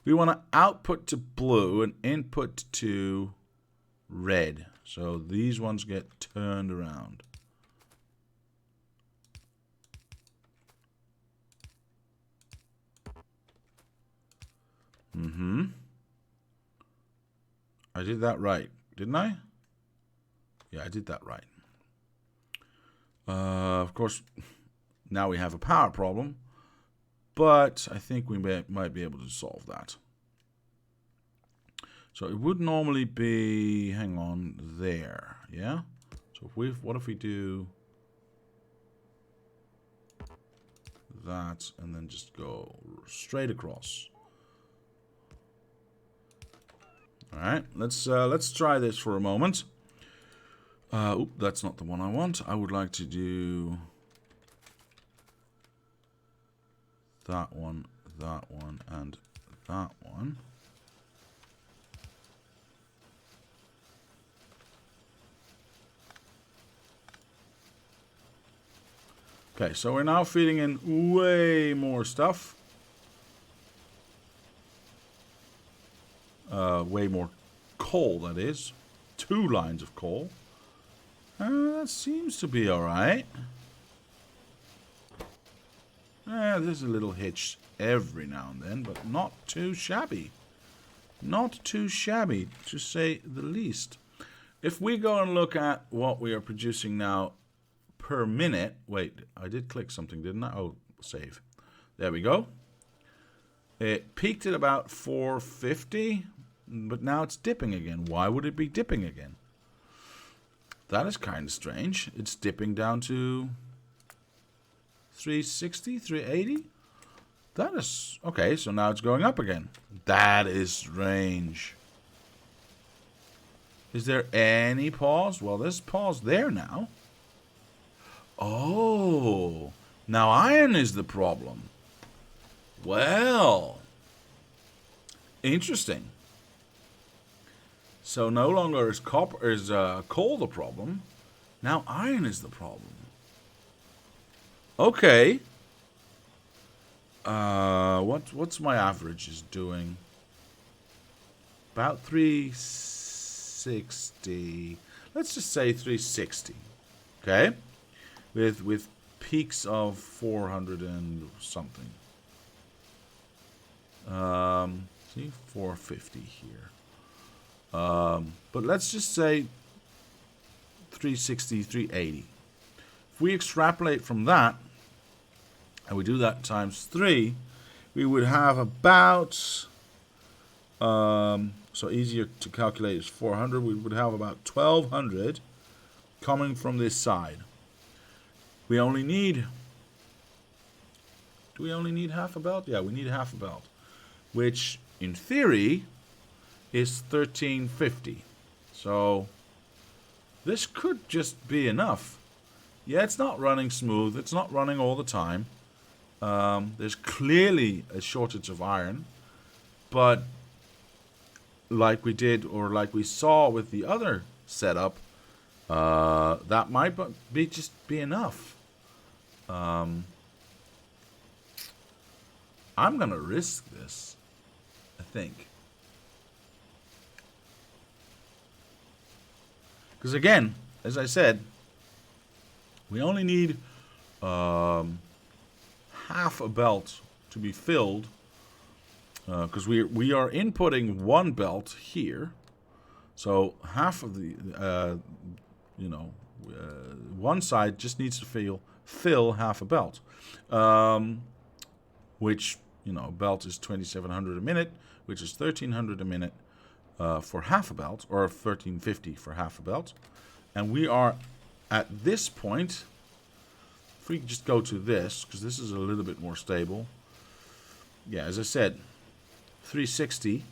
We want to output to blue and input to red. So these ones get turned around. I did that right, didn't I? Yeah, I did that right. Of course, now we have a power problem, but I think we might be able to solve that. So it would normally be, hang on, there, yeah? So what if we do that and then just go straight across? All right, let's try this for a moment. Oop, that's not the one I want. I would like to do that one, and that one. Okay, so we're now feeding in way more stuff. Way more coal, that is. 2 lines of coal. That seems to be alright. There's a little hitch every now and then, but not too shabby. Not too shabby, to say the least. If we go and look at what we are producing now per minute. Wait, I did click something, didn't I? Oh, save. There we go. It peaked at about 450, but now it's dipping again. Why would it be dipping again? That is kind of strange. It's dipping down to 360, 380. That is... Okay, so now it's going up again. That is strange. Is there any pause? Well, there's pause there now. Oh, now iron is the problem. Well, interesting. So no longer is coal the problem. Now iron is the problem. Okay. What's my average is doing? About 360. Let's just say 360. Okay, with peaks of 400 and something. See, 450 here. But let's just say 360, 380. If we extrapolate from that, and we do that times 3, we would have about, so easier to calculate is 400, we would have about 1200 coming from this side. We only need, do we only need half a belt? Yeah, we need half a belt, which in theory is 1350. So this could just be enough. Yeah, it's not running smooth. It's not running all the time. There's clearly a shortage of iron, but like we did, or like we saw with the other setup, that might be enough. I'm gonna risk this, I think. Because again, as I said, we only need half a belt to be filled, because we are inputting 1 belt here, so half of the one side just needs to fill half a belt, which belt is 2700 a minute, which is 1300 a minute. for half a belt, or 1350 for half a belt. And we are at this point, if we just go to this, because this is a little bit more stable. Yeah, as I said, 360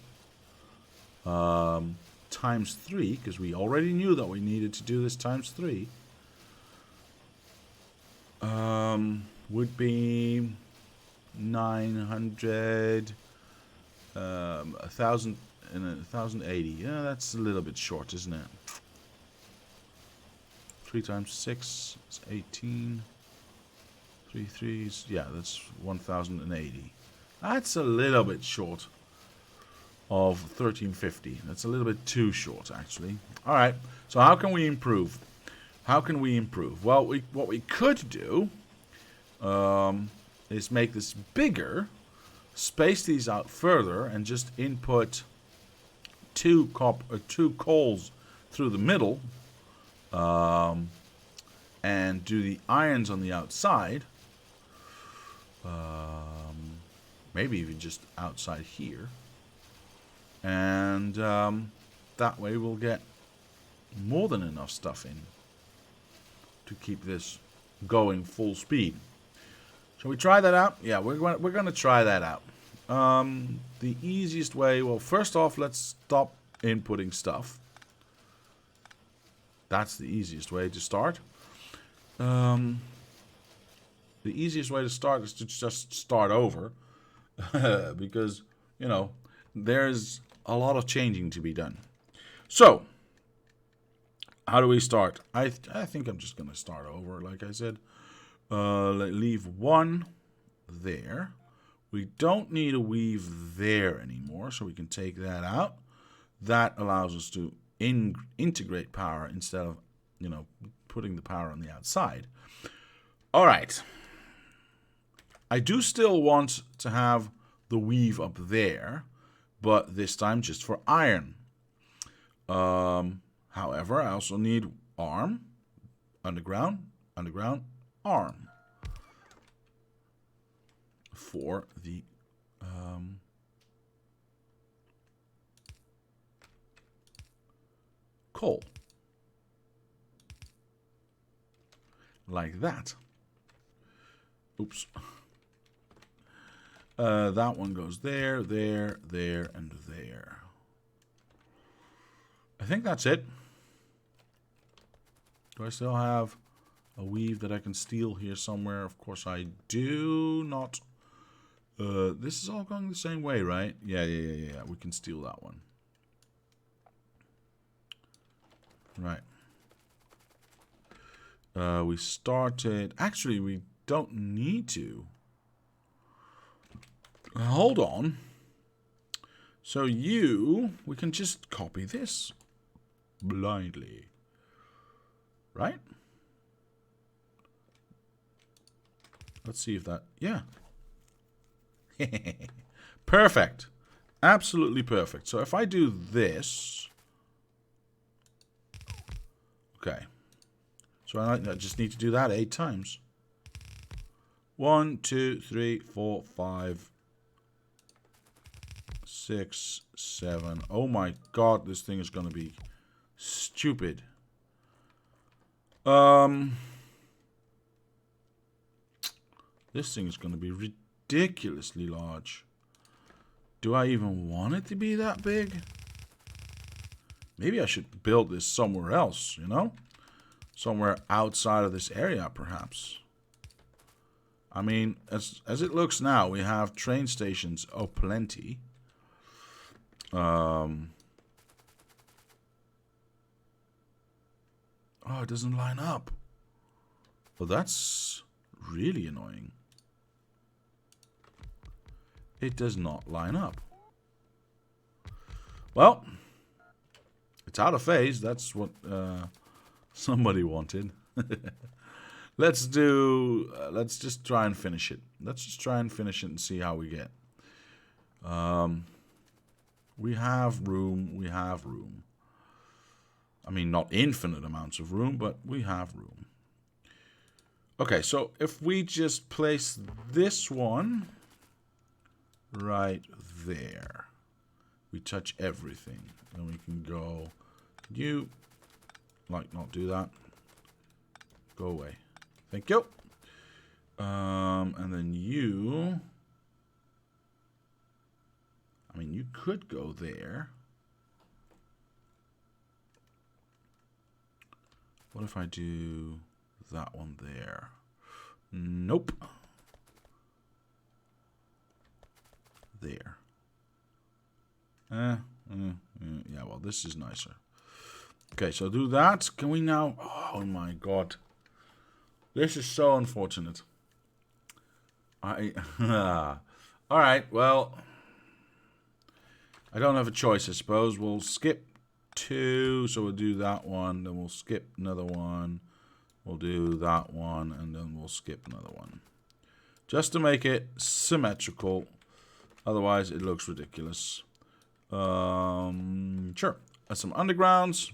times 3, because we already knew that we needed to do this times 3, would be 900, 1,000 and 1,080. Yeah, that's a little bit short, isn't it? 3 times 6 is 18. 3 threes, yeah, that's 1,080. That's a little bit short of 1350. That's a little bit too short, actually. All right, so how can we improve? How can we improve? Well, what we could do is make this bigger, space these out further, and just input two coals through the middle, and do the irons on the outside. Maybe even just outside here. And that way we'll get more than enough stuff in to keep this going full speed. Shall we try that out? Yeah, we're going to try that out. The easiest way, well, first off, let's stop inputting stuff. That's the easiest way to start. The easiest way to start is to just start over. Because, you know, there's a lot of changing to be done. So, how do we start? I think I'm just going to start over, like I said. Leave 1 there. We don't need a weave there anymore, so we can take that out. That allows us to integrate power instead of, you know, putting the power on the outside. All right. I do still want to have the weave up there, but this time just for iron. However, I also need arm, underground, underground, arm for the coal. Like that. Oops. That one goes there, there, there, and there. I think that's it. Do I still have a weave that I can steal here somewhere? Of course I do not. This is all going the same way, right? Yeah. We can steal that one. Right. We started... Actually, we don't need to. Hold on. So we can just copy this blindly. Right? Let's see if that... Yeah. Perfect. Absolutely perfect. So if I do this... Okay. So I just need to do that 8 times. 1, 2, 3, 4, 5, 6, 7. Oh my god, this thing is going to be stupid. This thing is going to be ridiculously large. Do I even want it to be that big? Maybe I should build this somewhere else, you know? Somewhere outside of this area, perhaps. I mean, as it looks now, we have train stations plenty. Oh, it doesn't line up. Well, that's really annoying. It does not line up. Well, it's out of phase. That's what somebody wanted. Let's just try and finish it. Let's just try and finish it and see how we get. We have room. We have room. I mean, not infinite amounts of room, but we have room. Okay, so if we just place this one right there, we touch everything. Then we can go, you, like, not do that. Go away. Thank you. And then you, I mean, you could go there. What if I do that one there? Nope. There. Yeah, well, this is nicer. Okay, so do that. Can we now... Oh, my God. This is so unfortunate. Alright, well... I don't have a choice, I suppose. We'll skip 2, so we'll do that one. Then we'll skip another one. We'll do that one, and then we'll skip another one. Just to make it symmetrical. Otherwise, it looks ridiculous. Sure. Some undergrounds.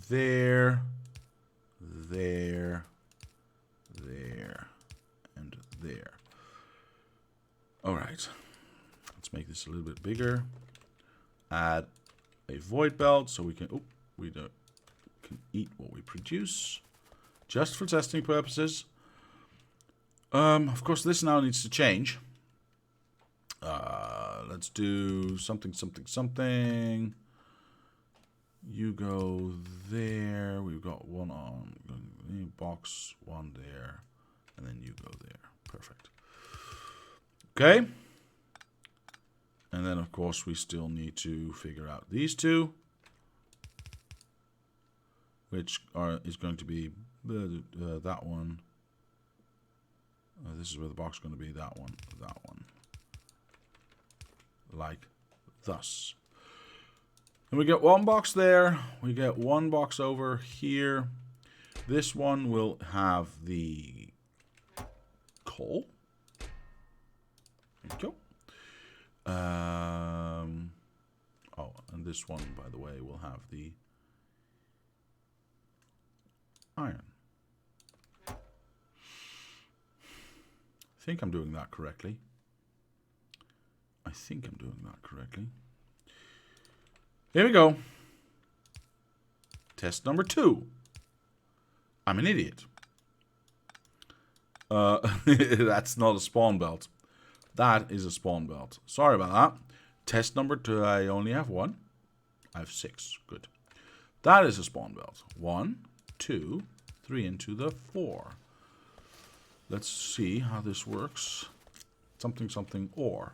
There. There. There. And there. Alright. Let's make this a little bit bigger. Add a void belt so we can... Oh, we can eat what we produce. Just for testing purposes. Of course, this now needs to change. Let's do something. You go there. We've got one on box, one there, and then you go there. Perfect. Okay. And then, of course, we still need to figure out these two, which is going to be that one. This is where the box is going to be. That one. Like thus. And we get one box there. We get one box over here. This one will have the coal. There you go. Oh, and this one, by the way, will have the iron. I think I'm doing that correctly. Here we go. Test number 2. I'm an idiot. That's not a spawn belt. That is a spawn belt. Sorry about that. Test number 2, I only have 1. I have 6. Good. That is a spawn belt. 1, 2, 3 into the 4. Let's see how this works. Something ore.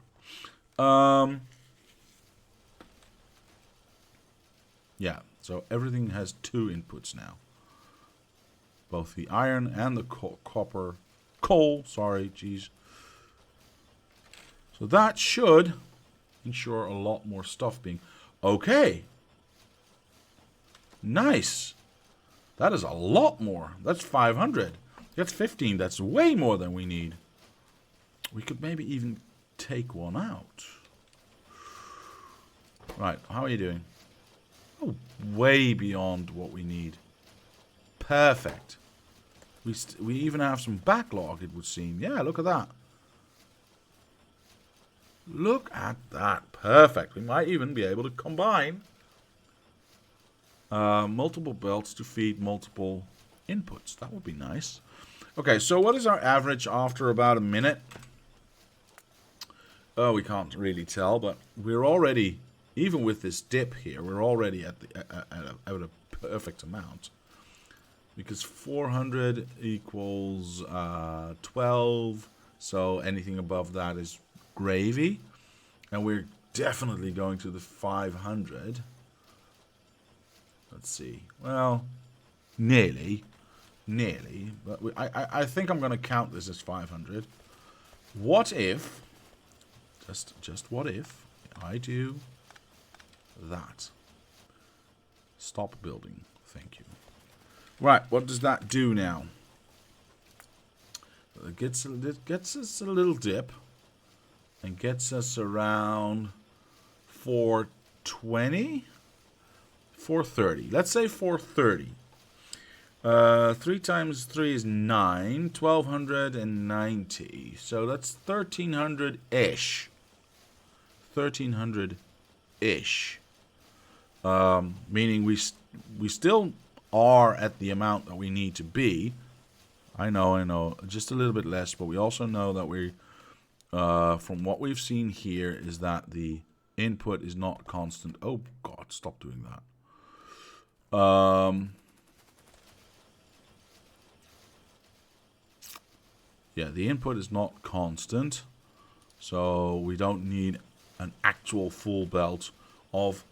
Yeah, so everything has 2 inputs now. Both the iron and the coal, sorry, geez. So that should ensure a lot more stuff being... Okay. Nice. That is a lot more. That's 500. That's 15. That's way more than we need. We could maybe even take one out. Right, how are you doing? Oh, way beyond what we need. Perfect. We even have some backlog, it would seem. Yeah, look at that. Look at that. Perfect. We might even be able to combine multiple belts to feed multiple inputs. That would be nice. Okay, so what is our average after about a minute? Oh, we can't really tell, but we're already, even with this dip here, we're already at a perfect amount. Because 400 equals 12, so anything above that is gravy. And we're definitely going to the 500. Let's see. Well, nearly. But I think I'm going to count this as 500. What if, just what if, I do that? Stop building. Thank you. Right, what does that do now? It gets us a little dip. And gets us around 420? 430. Let's say 430. 3 times 3 is 9. 1290. So that's 1300-ish. 1300-ish. Meaning we still are at the amount that we need to be. I know, just a little bit less, but we also know that we, from what we've seen here, is that the input is not constant. Oh God, stop doing that. Yeah, the input is not constant, so we don't need an actual full belt of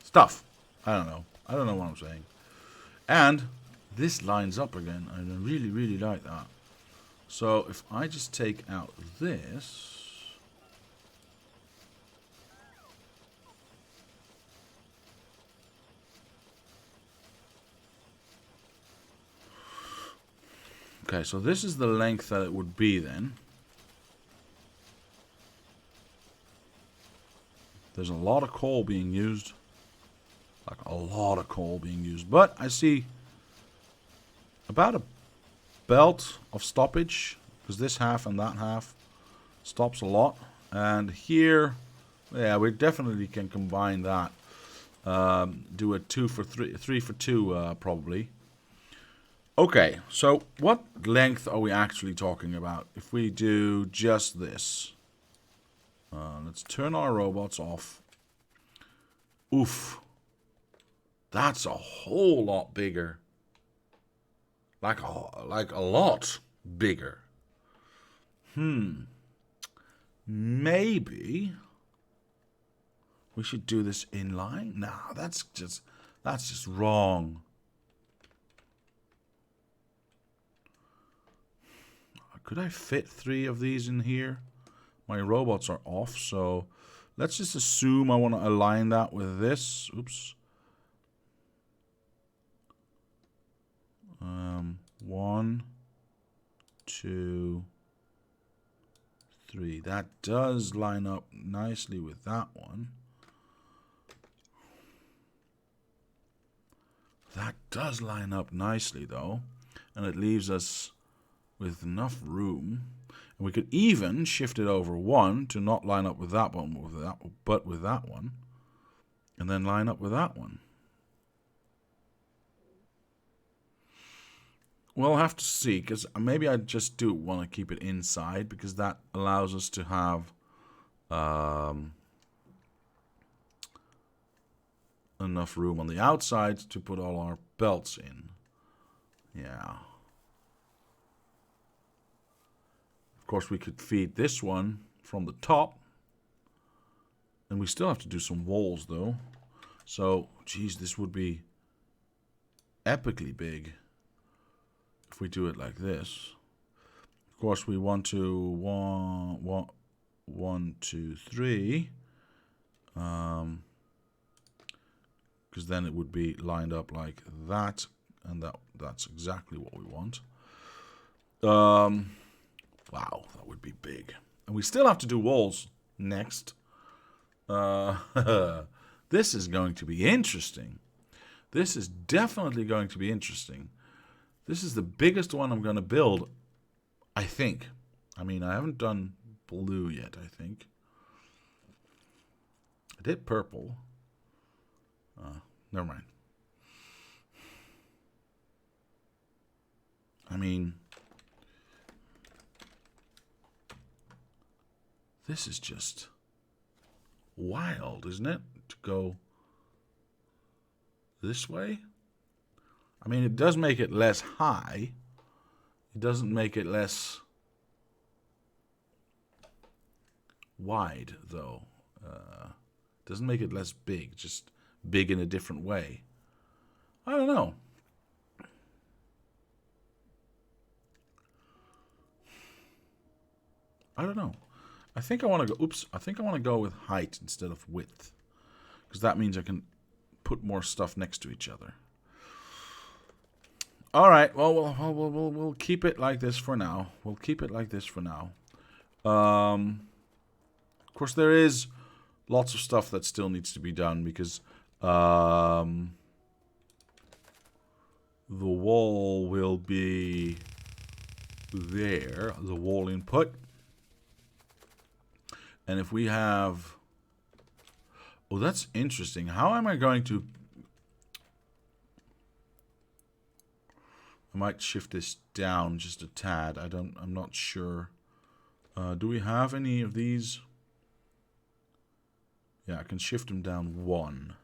stuff. I don't know what I'm saying. And this lines up again, and I really, really like that. So if I just take out this, okay, so this is the length that it would be then. There's a lot of coal being used. Like a lot of coal being used. But I see about a belt of stoppage. Because this half and that half stops a lot. And here, yeah, we definitely can combine that. Do a 2 for 3, 3 for 2 probably. Okay, so what length are we actually talking about? If we do just this. Let's turn our robots off. Oof. That's a whole lot bigger. Like a lot bigger. Maybe we should do this in line? Nah, that's just wrong. Could I fit 3 of these in here? My robots are off, so let's just assume I want to align that with this. Oops. 1, 2, 3. That does line up nicely with that one. That does line up nicely, though. And it leaves us with enough room. And we could even shift it over 1 to not line up with that one, but with that one. And then line up with that one. We'll have to see, because maybe I just do want to keep it inside, because that allows us to have enough room on the outside to put all our belts in. Yeah. Of course, we could feed this one from the top. And we still have to do some walls, though. So, geez, this would be epically big if we do it like this. Of course, we want to 1, 2, 3. Because then it would be lined up like that. And that's exactly what we want. Wow, that would be big. And we still have to do walls next. This is going to be interesting. This is definitely going to be interesting. This is the biggest one I'm going to build, I think. I mean, I haven't done blue yet, I think. I did purple. Never mind. I mean, this is just wild, isn't it? To go this way. I mean, it does make it less high. It doesn't make it less wide, though. It doesn't make it less big, just big in a different way. I don't know. I think I want to go. I think I want to go with height instead of width, because that means I can put more stuff next to each other. All right. Well, we'll keep it like this for now. Of course, there is lots of stuff that still needs to be done, because the wall will be there, the wall input. And if we have... Oh, that's interesting. How am I going to... I might shift this down just a tad. I'm not sure. Do we have any of these? Yeah, I can shift them down 1.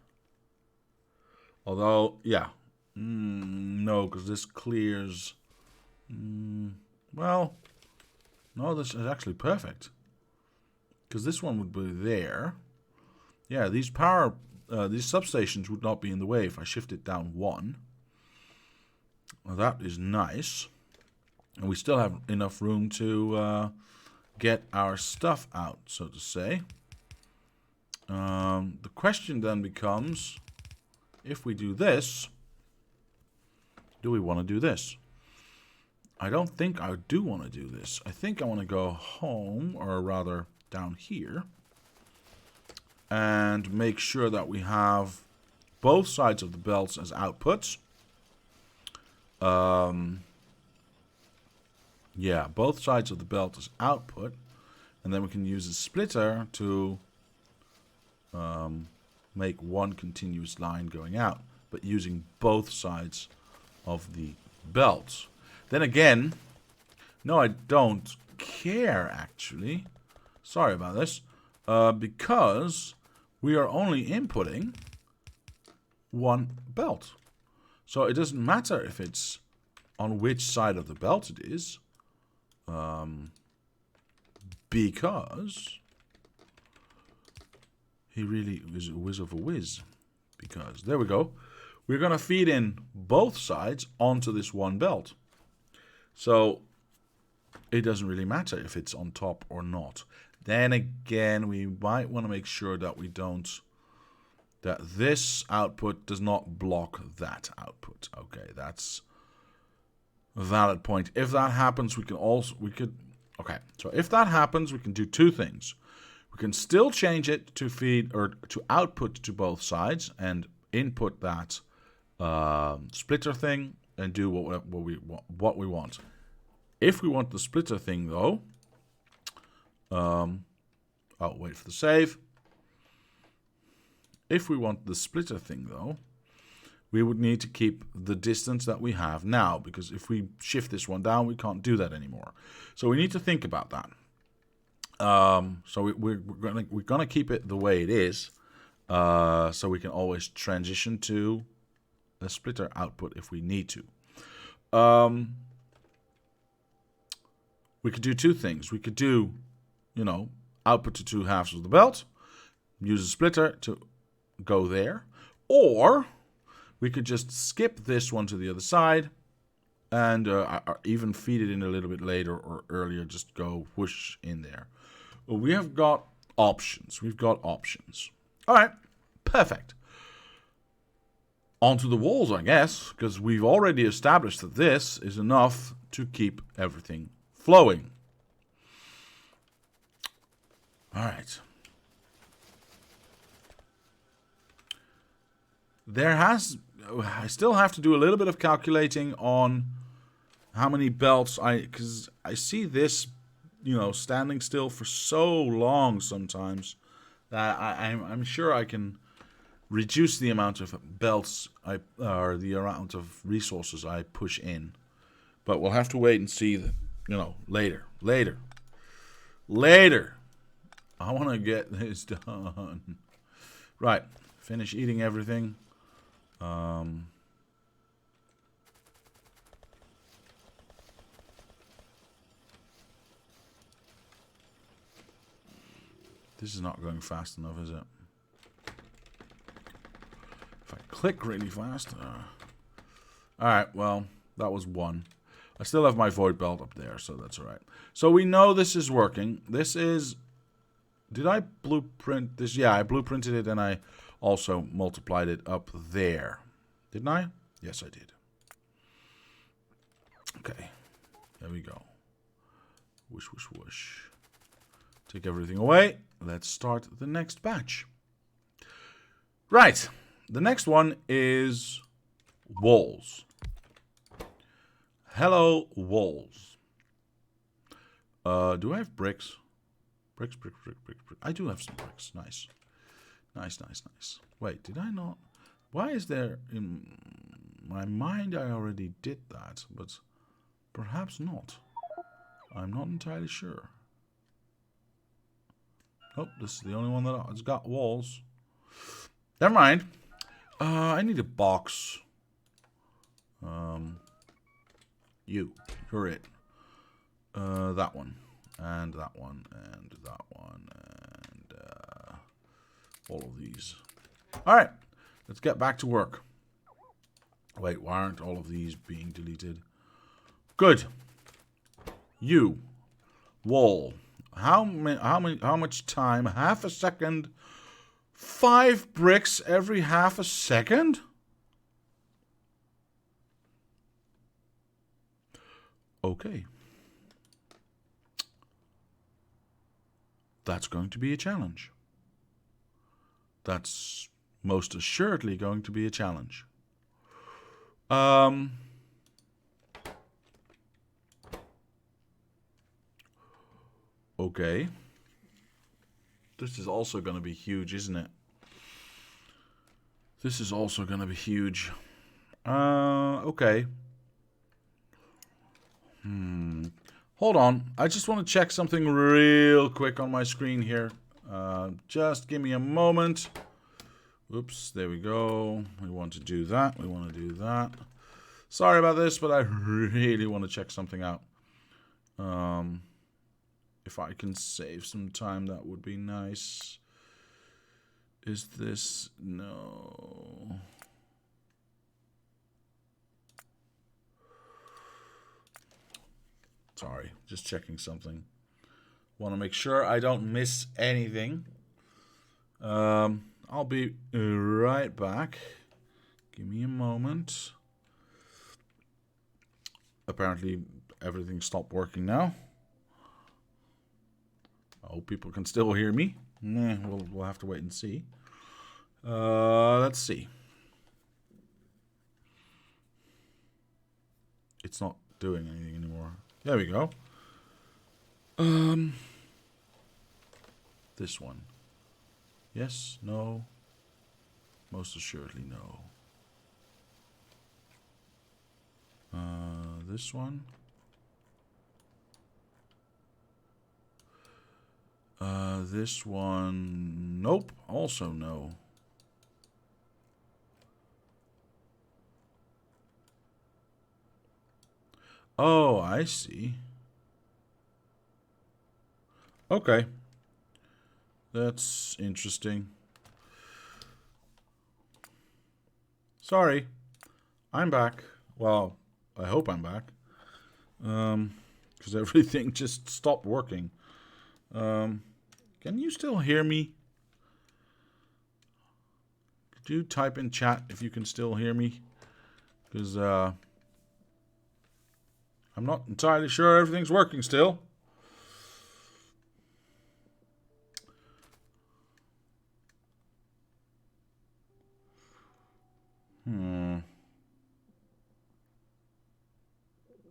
Although, yeah. No, because this clears... well, no, this is actually perfect. Because this one would be there. Yeah, these substations would not be in the way if I shift it down 1. Well, that is nice. And we still have enough room to get our stuff out, so to say. The question then becomes, if we do this, do we want to do this? I don't think I do want to do this. I think I want to go home, or rather down here, and make sure that we have both sides of the belts as outputs. Yeah, both sides of the belt as output, and then we can use a splitter to make one continuous line going out, but using both sides of the belt. Then again, no, I don't care actually. Sorry about this, because we are only inputting one belt. So it doesn't matter if it's on which side of the belt it is, because he really is a whiz of a whiz. Because, there we go. We're going to feed in both sides onto this one belt. So it doesn't really matter if it's on top or not. Then again, we might want to make sure that we don't... that this output does not block that output. Okay, that's a valid point. If that happens, okay, so if that happens, we can do two things. We can still change it to feed, or to output to both sides, and input that splitter thing, and do what we want. If we want the splitter thing, though... I'll wait for the save. If we want the splitter thing, though, we would need to keep the distance that we have now, because if we shift this one down, we can't do that anymore. So we need to think about that. So we're gonna keep it the way it is, so we can always transition to a splitter output if we need to. We could do two things. We could do, output to two halves of the belt, use a splitter to go there, or we could just skip this one to the other side and even feed it in a little bit later or earlier, just go whoosh in there. Well, we have got options. We've got options. All right, perfect. Onto the walls, I guess, because we've already established that this is enough to keep everything flowing. All right. I still have to do a little bit of calculating on how many belts because I see this, standing still for so long sometimes that I'm sure I can reduce the amount of belts or the amount of resources I push in. But we'll have to wait and see, later. I want to get this done. Right. Finish eating everything. This is not going fast enough, is it? If I click really fast. Alright, well, that was one. I still have my void belt up there, so that's alright. So we know this is working. This is... Did I blueprint this? Yeah, I blueprinted it and I also multiplied it up there. Didn't I? Yes, I did. Okay. There we go. Whoosh, whoosh, whoosh. Take everything away. Let's start the next batch. Right. The next one is walls. Hello, walls. Do I have bricks? Bricks. I do have some bricks. Nice. Nice. Wait, did I not? Why is there... In my mind, I already did that, but perhaps not. I'm not entirely sure. Oh, this is the only one that's got walls. Never mind. I need a box. You're it. That one. And that one. And that one. And all of these. Alright. Let's get back to work. Wait, why aren't all of these being deleted? Good. You. Wall. How much time? Half a second. 5 bricks every half a second? Okay. That's going to be a challenge. That's most assuredly going to be a challenge. Okay. This is also going to be huge, isn't it? This is also going to be huge. Okay. Hold on. I just want to check something real quick on my screen here. Just give me a moment. Oops, there we go. We want to do that. We want to do that. Sorry about this, but I really want to check something out. If I can save some time, that would be nice. Is this... No. Sorry, just checking something. Want to make sure I don't miss anything. I'll be right back. Give me a moment. Apparently, everything stopped working now. I hope people can still hear me. Nah, we'll have to wait and see. Let's see. It's not doing anything anymore. There we go. This one. Yes, no. Most assuredly no. This one. This one. Nope. Also no. Oh, I see. Okay. That's interesting. Sorry. I'm back. Well, I hope I'm back. Because everything just stopped working. Can you still hear me? Could you type in chat if you can still hear me? Because, I'm not entirely sure everything's working still.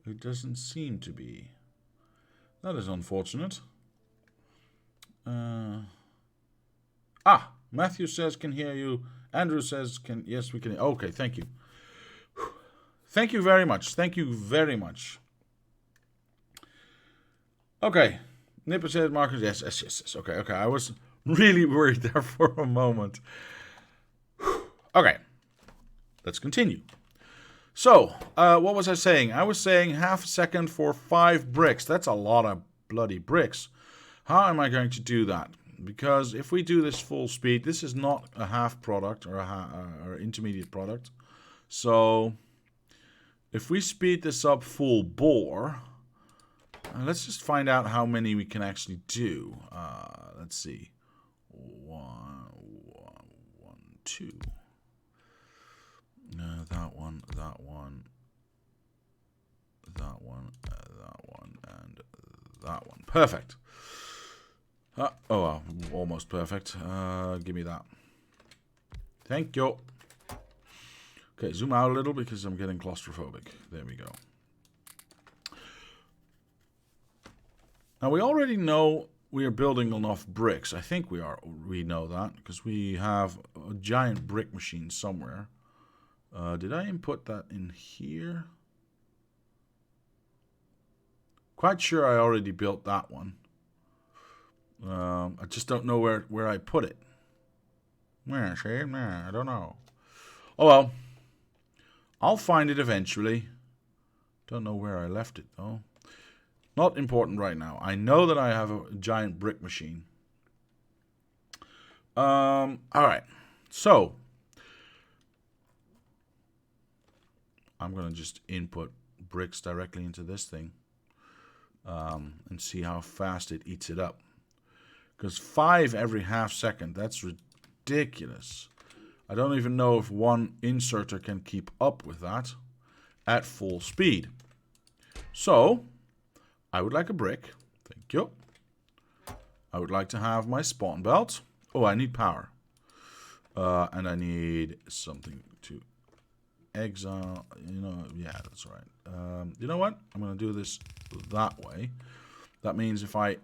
It doesn't seem to be. That is unfortunate. Matthew says can hear you. Andrew says can. Yes, we can. Okay, thank you. Thank you very much. Thank you very much. Okay. Nipper said Marcus. Yes. Okay. I was really worried there for a moment. Okay. Let's continue. So, what was I saying? I was saying half a second for 5 bricks. That's a lot of bloody bricks. How am I going to do that? Because if we do this full speed, this is not a half product or or intermediate product. So, if we speed this up full bore, let's just find out how many we can actually do. Let's see. 1, 2. That one, and that one, and that one. Perfect. Almost perfect. Give me that. Thank you. Okay, zoom out a little because I'm getting claustrophobic. There we go. Now we already know we are building enough bricks. I think we know that because we have a giant brick machine somewhere. Did I input that in here? Quite sure I already built that one. I just don't know where I put it. I don't know. Oh well. I'll find it eventually. Don't know where I left it though. Not important right now. I know that I have a giant brick machine. Alright. So I'm gonna just input bricks directly into this thing. And see how fast it eats it up. Because 5 every half second, that's ridiculous. I don't even know if one inserter can keep up with that at full speed. So, I would like a brick. Thank you. I would like to have my spawn belt. Oh, I need power. And I need something to exile. You know, yeah, that's right. You know what? I'm going to do this that way. That means if I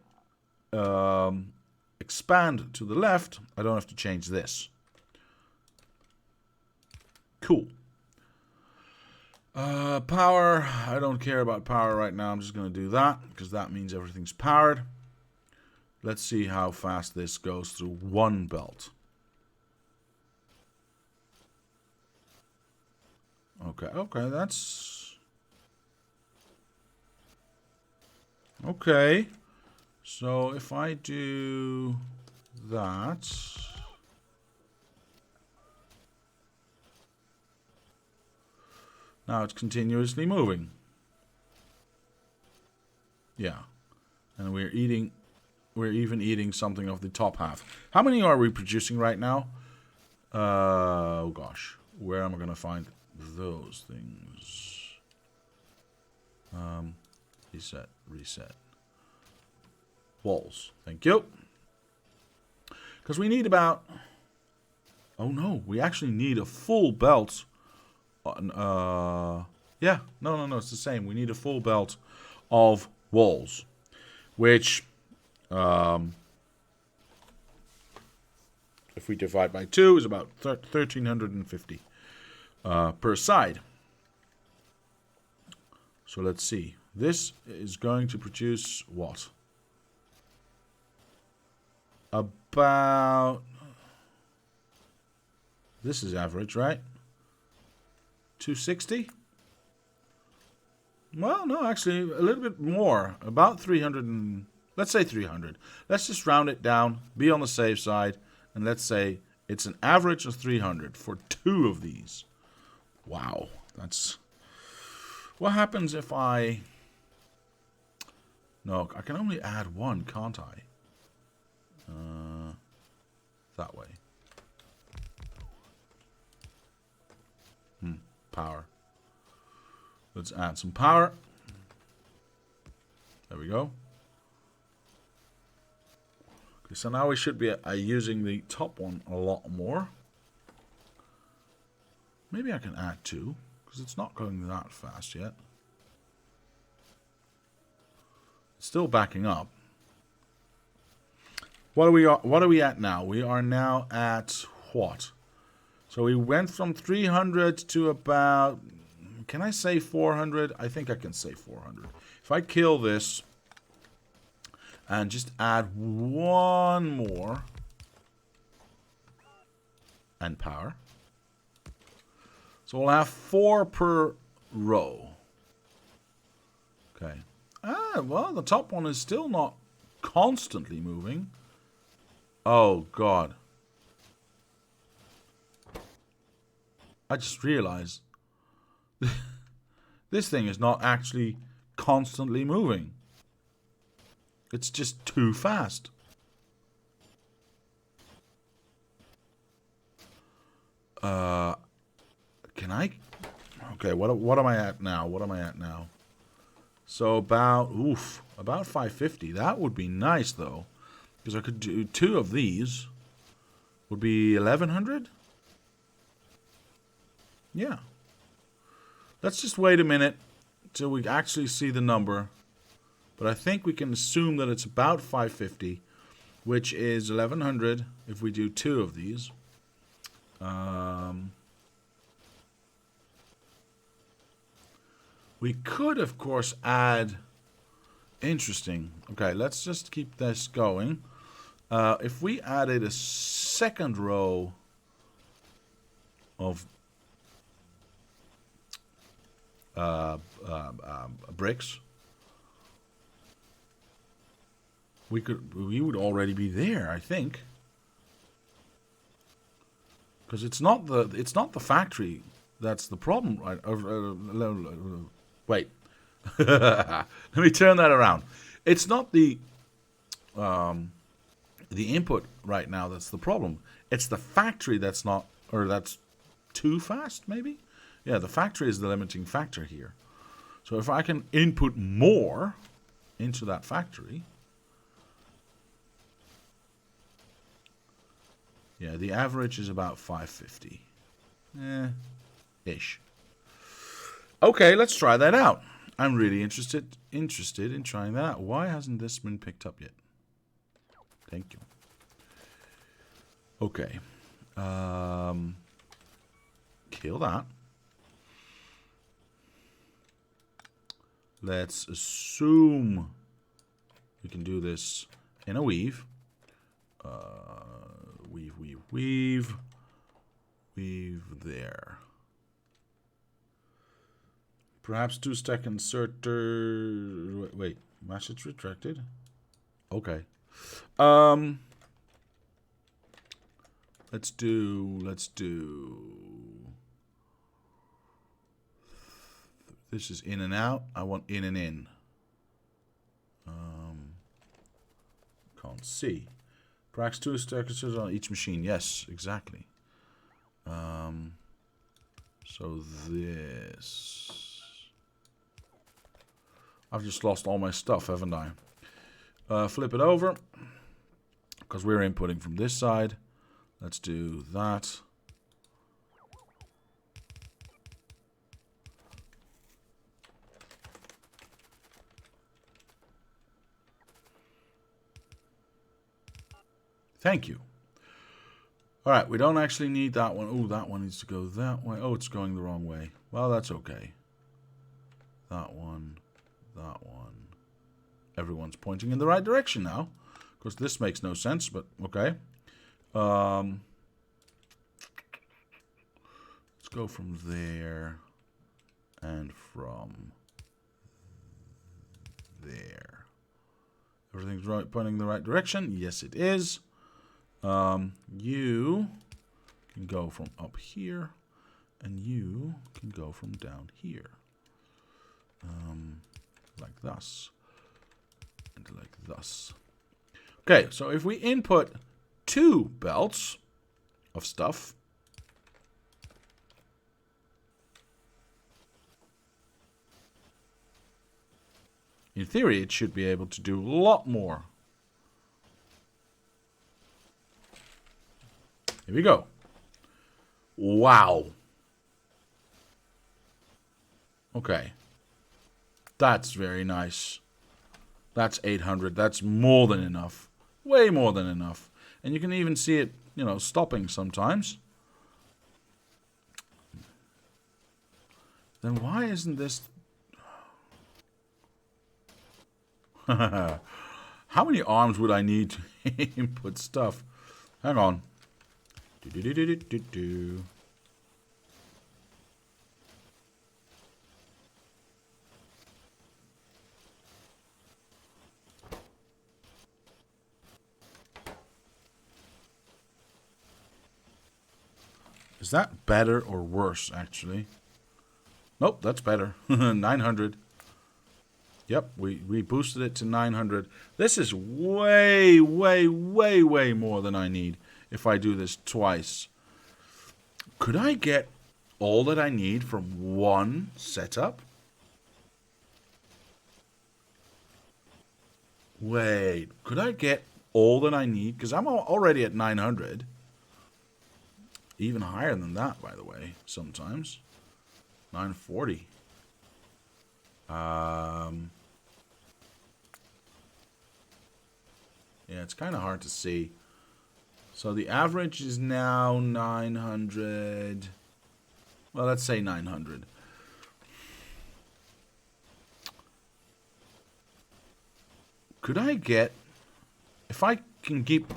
expand to the left, I don't have to change this. Cool. Power. I don't care about power right now. I'm just going to do that because that means everything's powered. Let's see how fast this goes through one belt. Okay, that's... Okay. So if I do that... Now it's continuously moving. Yeah. And we're even eating something of the top half. How many are we producing right now? Oh gosh. Where am I going to find those things? Reset. Walls. Thank you. Because we need about... Oh no, we actually need a full belt. Yeah, no, it's the same. We need a full belt of walls, which, if we divide by 2, is about 1,350 per side. So let's see. This is going to produce what? About... This is average, right? 260? Well, no, actually, a little bit more. About 300 and... Let's say 300. Let's just round it down, be on the safe side, and let's say it's an average of 300 for 2 of these. Wow, that's... What happens if I... No, I can only add 1, can't I? That way. Power. Let's add some power. There we go. Okay, so now we should be using the top one a lot more. Maybe I can add 2, because it's not going that fast yet. It's still backing up. What are we at now? We are now at what? So we went from 300 to about, can I say 400? I think I can say 400. If I kill this and just add 1 more and power. So we'll have 4 per row. Okay. Well, the top one is still not constantly moving. Oh, God. I just realized this thing is not actually constantly moving. It's just too fast. Can I? Okay, what am I at now? So about 550. That would be nice though, because I could do 2 of these. Would be 1,100. Yeah. Let's just wait a minute till we actually see the number. But I think we can assume that it's about 550, which is 1100 if we do 2 of these. We could, of course, add... Interesting. Okay, let's just keep this going. If we added a second row of bricks, we would already be there, I think, because it's not the factory that's the problem, right? Wait, let me turn that around. It's not the input right now that's the problem. It's the factory that's not, or that's too fast, maybe? Yeah, the factory is the limiting factor here. So if I can input more into that factory... Yeah, the average is about 550. Ish. Okay, let's try that out. I'm really interested in trying that out. Why hasn't this been picked up yet? Thank you. Okay. Kill that. Let's assume we can do this in a weave. Weave there. Perhaps 2-stack inserter. Wait, message retracted. Okay. Let's do. This is in and out. I want in and in. Can't see. Perhaps 2-stack inserters on each machine. Yes, exactly. So this. I've just lost all my stuff, haven't I? Flip it over. Because we're inputting from this side. Let's do that. Thank you. Alright, we don't actually need that one. Oh, that one needs to go that way. Oh, it's going the wrong way. Well, that's okay. That one. That one. Everyone's pointing in the right direction now. Of course, this makes no sense, but okay. Let's go from there and from there. Everything's right, pointing in the right direction. Yes, it is. You can go from up here, and you can go from down here. Like thus. And like thus. Okay, so if we input 2 belts of stuff, in theory, it should be able to do a lot more. Here we go. Wow. Okay. That's very nice. That's 800. That's more than enough. Way more than enough. And you can even see it, you know, stopping sometimes. Then why isn't this... How many arms would I need to input stuff? Hang on. Is that better or worse, actually? Nope, that's better. 900. Yep, we boosted it to 900. This is way, way, way, way more than I need if I do this twice. Could I get all that I need from one setup? Wait, could I get all that I need? Because I'm already at 900. Even higher than that, by the way, sometimes. 940. Yeah, it's kind of hard to see. So the average is now 900. Well, let's say 900. Could I get... If I can keep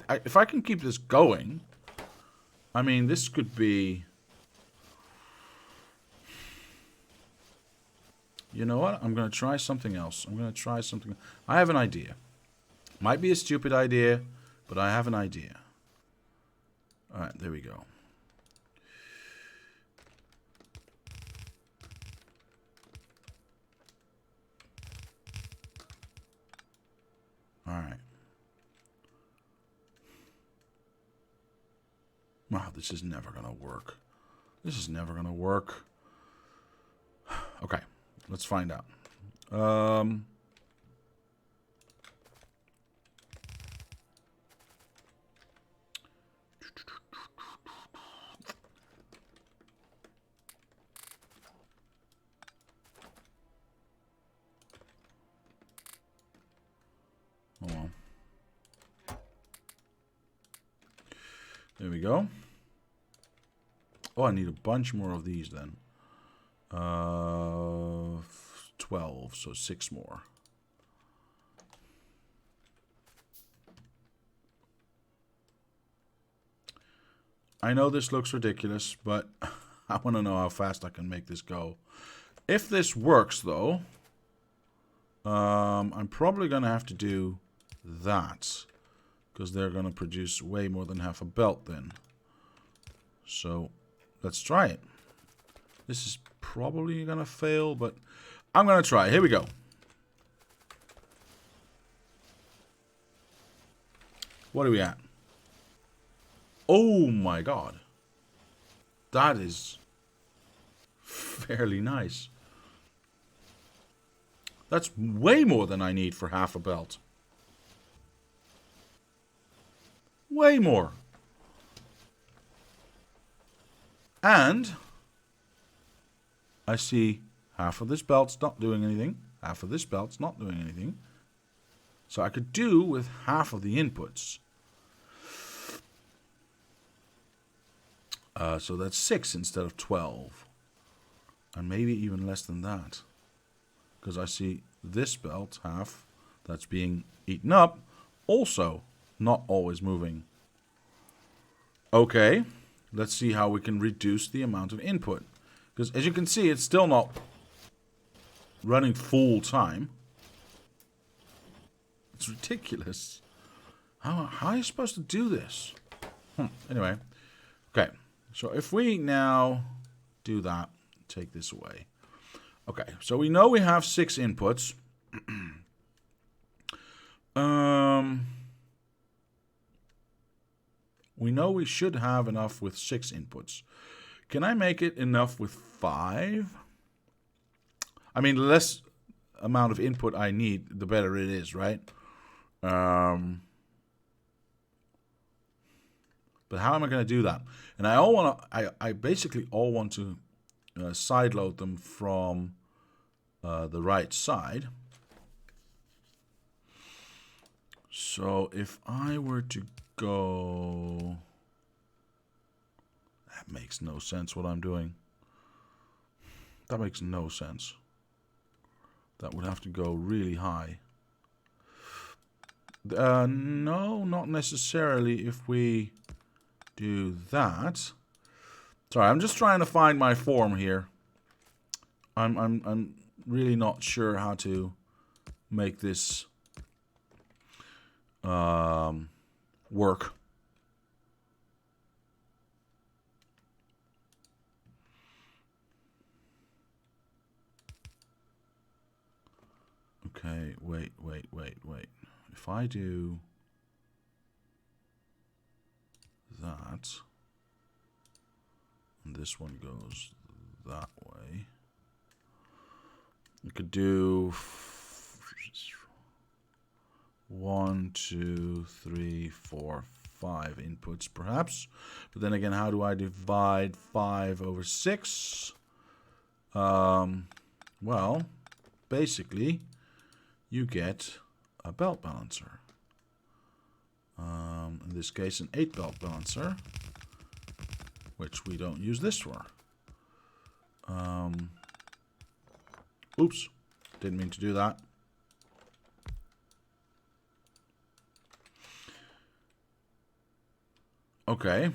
this going, I mean, this could be... You know what? I'm going to try something else. I have an idea. Might be a stupid idea, but I have an idea. Alright, there we go. Alright. Wow, this is never going to work. Okay, let's find out. Hold on. There we go. Oh, I need a bunch more of these then. 12, so 6 more. I know this looks ridiculous, but I want to know how fast I can make this go. If this works, though, I'm probably going to have to do that, because they're going to produce way more than half a belt then. So let's try it. This is probably going to fail, but I'm going to try. Here we go. What are we at? Oh my god. That is fairly nice. That's way more than I need for half a belt. Way more. And I see half of this belt's not doing anything. Half of this belt's not doing anything. So I could do with half of the inputs. So that's 6 instead of 12. And maybe even less than that. Because I see this belt, half, that's being eaten up, also not always moving. Okay, let's see how we can reduce the amount of input. Because as you can see, it's still not running full time. It's ridiculous. How are you supposed to do this? Anyway, okay. So if we now do that, take this away. Okay, so we know we have 6 inputs. We know we should have enough with 6 inputs. Can I make it enough with 5? I mean, the less amount of input I need, the better it is, right? But how am I going to do that? And I basically all want to side load them from the right side. So if I were to go... That makes no sense what I'm doing. That makes no sense. That would have to go really high. No, not necessarily if we do that. Sorry, I'm just trying to find my form here. I'm really not sure how to make this work. Okay, wait. If I do that, and this one goes that way, we could do 1, 2, 3, 4, 5 inputs perhaps. But then again, how do I divide 5 over 6? Well, basically, you get a belt balancer. in this case an 8-belt balancer, which we don't use this for. Oops, didn't mean to do that. Okay.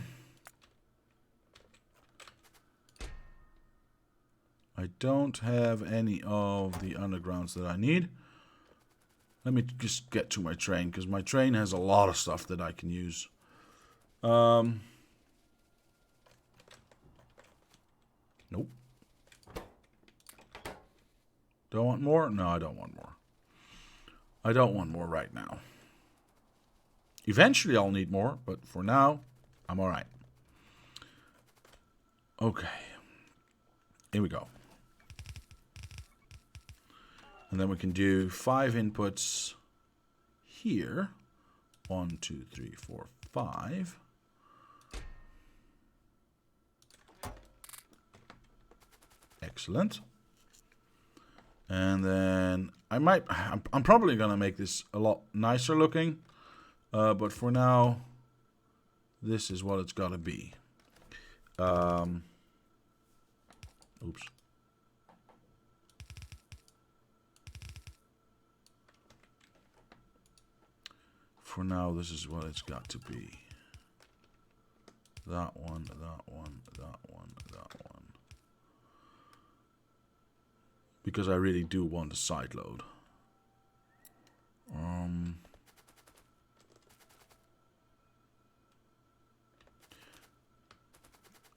I don't have any of the undergrounds that I need. Let me just get to my train, because my train has a lot of stuff that I can use. Nope. Do I want more? No, I don't want more. I don't want more right now. Eventually I'll need more, but for now, I'm alright. Okay. Here we go. And then we can do 5 inputs here. 1, 2, 3, 4, 5. Excellent. And then I'm probably going to make this a lot nicer looking. But for now, this is what it's got to be. Oops. For now, this is what it's got to be. That one, that one, that one, that one. Because I really do want a side load.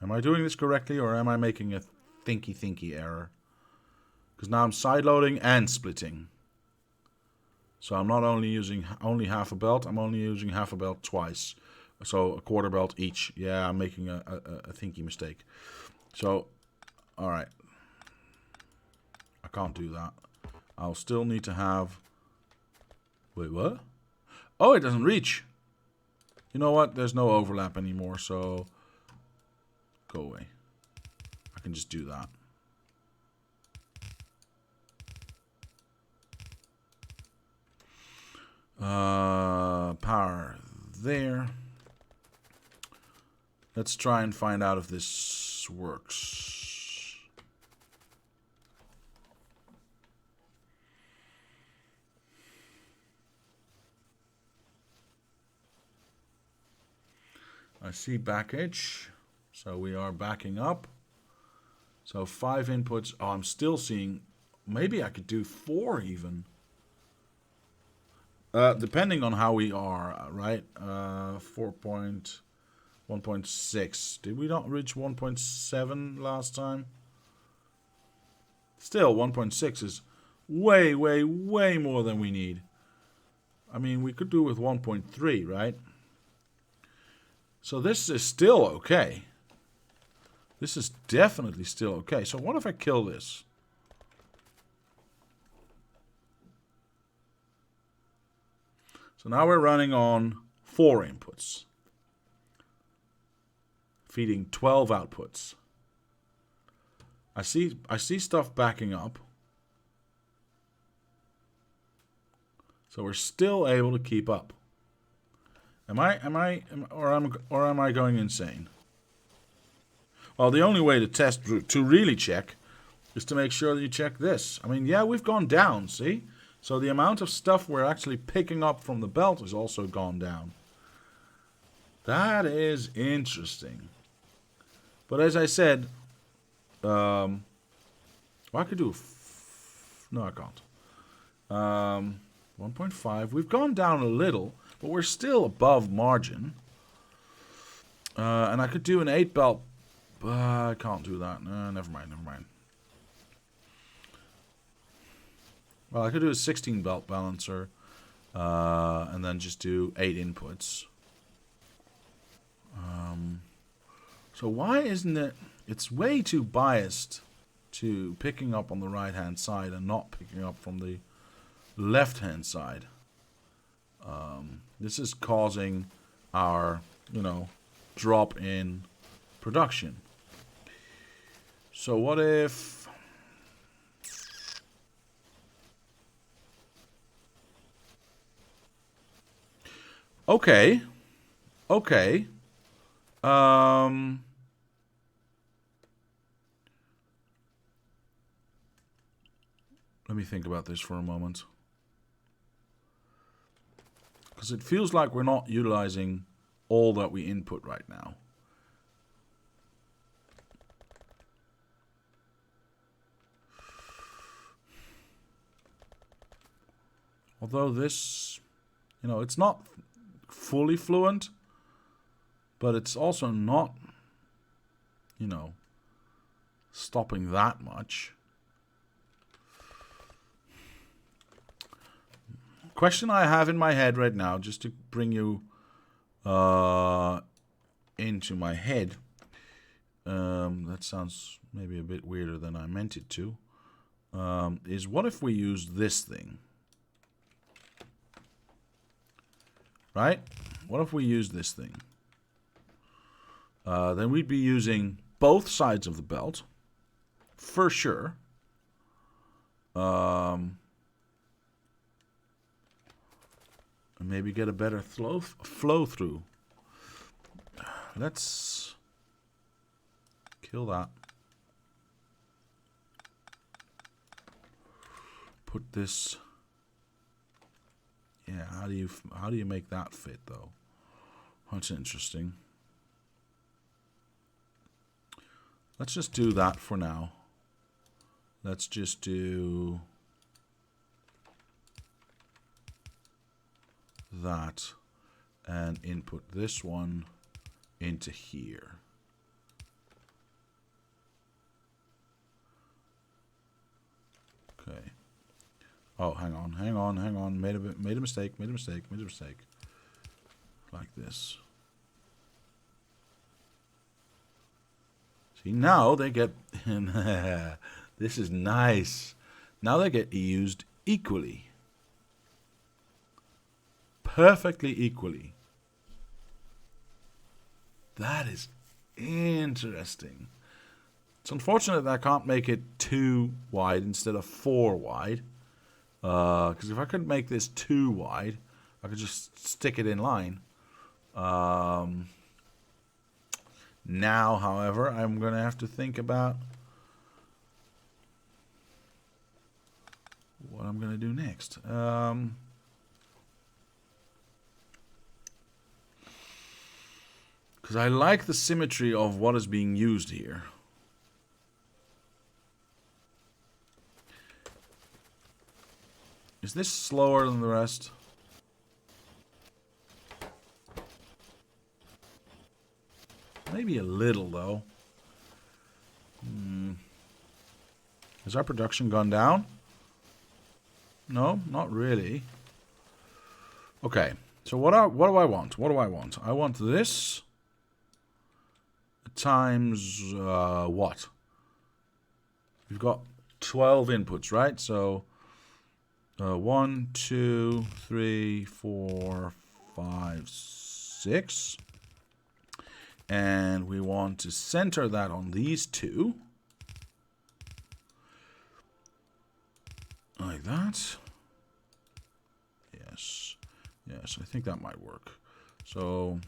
Am I doing this correctly, or am I making a thinky error? Because now I'm side loading and splitting. So I'm not only using only half a belt, I'm only using half a belt twice. So a quarter belt each. Yeah, I'm making a thinky mistake. So, alright. I can't do that. I'll still need to have... Wait, what? Oh, it doesn't reach. You know what? There's no overlap anymore, so... Go away. I can just do that. Power there. Let's try and find out if this works. I see backage. So we are backing up. So 5 inputs. Oh, I'm still seeing... Maybe I could do 4 even. Depending on how we are, right? 1.6. Did we not reach 1.7 last time? Still, 1.6 is way, way, way more than we need. I mean, we could do with 1.3, right? So this is still okay. This is definitely still okay. So what if I kill this? So now we're running on 4 inputs. Feeding 12 outputs. I see stuff backing up. So we're still able to keep up. Am I going insane? Well, the only way to test, to really check, is to make sure that you check this. I mean, yeah, we've gone down, see? So the amount of stuff we're actually picking up from the belt has also gone down. That is interesting. But as I said, well, I could do... No, I can't. 1.5. We've gone down a little, but we're still above margin. And I could do an 8-belt, but I can't do that. No, never mind. Well, I could do a 16-belt balancer, and then just do 8 inputs. So why isn't it... It's way too biased to picking up on the right-hand side and not picking up from the left-hand side. This is causing our, drop in production. So what if... Okay. Okay. Let me think about this for a moment. Because it feels like we're not utilizing all that we input right now. Although this, you know, it's not fully fluent, but it's also not, you know, stopping that much. Question I have in my head right now, just to bring you into my head. That sounds maybe a bit weirder than I meant it to. Is what if we use this thing? Right? What if we use this thing? Then we'd be using both sides of the belt, for sure. And maybe get a better flow through. Let's kill that. Put this. Yeah, how do you make that fit though? That's interesting. Let's just do that for now. Let's just do that and input this one into here. Okay. Oh, hang on. Made a mistake. Like this. See, now they get... This is nice. Now they get used equally. Perfectly equally. That is interesting. It's unfortunate that I can't make it 2 wide instead of 4 wide. Because if I could make this 2 wide, I could just stick it in line. Now, however, I'm going to have to think about what I'm going to do next. Because I like the symmetry of what is being used here. Is this slower than the rest? Maybe a little, though. Has our production gone down? No, not really. Okay, so what do I want? I want this times what? We've got 12 inputs, right? So 1, 2, 3, 4, 5, 6. And we want to center that on these 2. Like that. Yes. Yes, I think that might work. So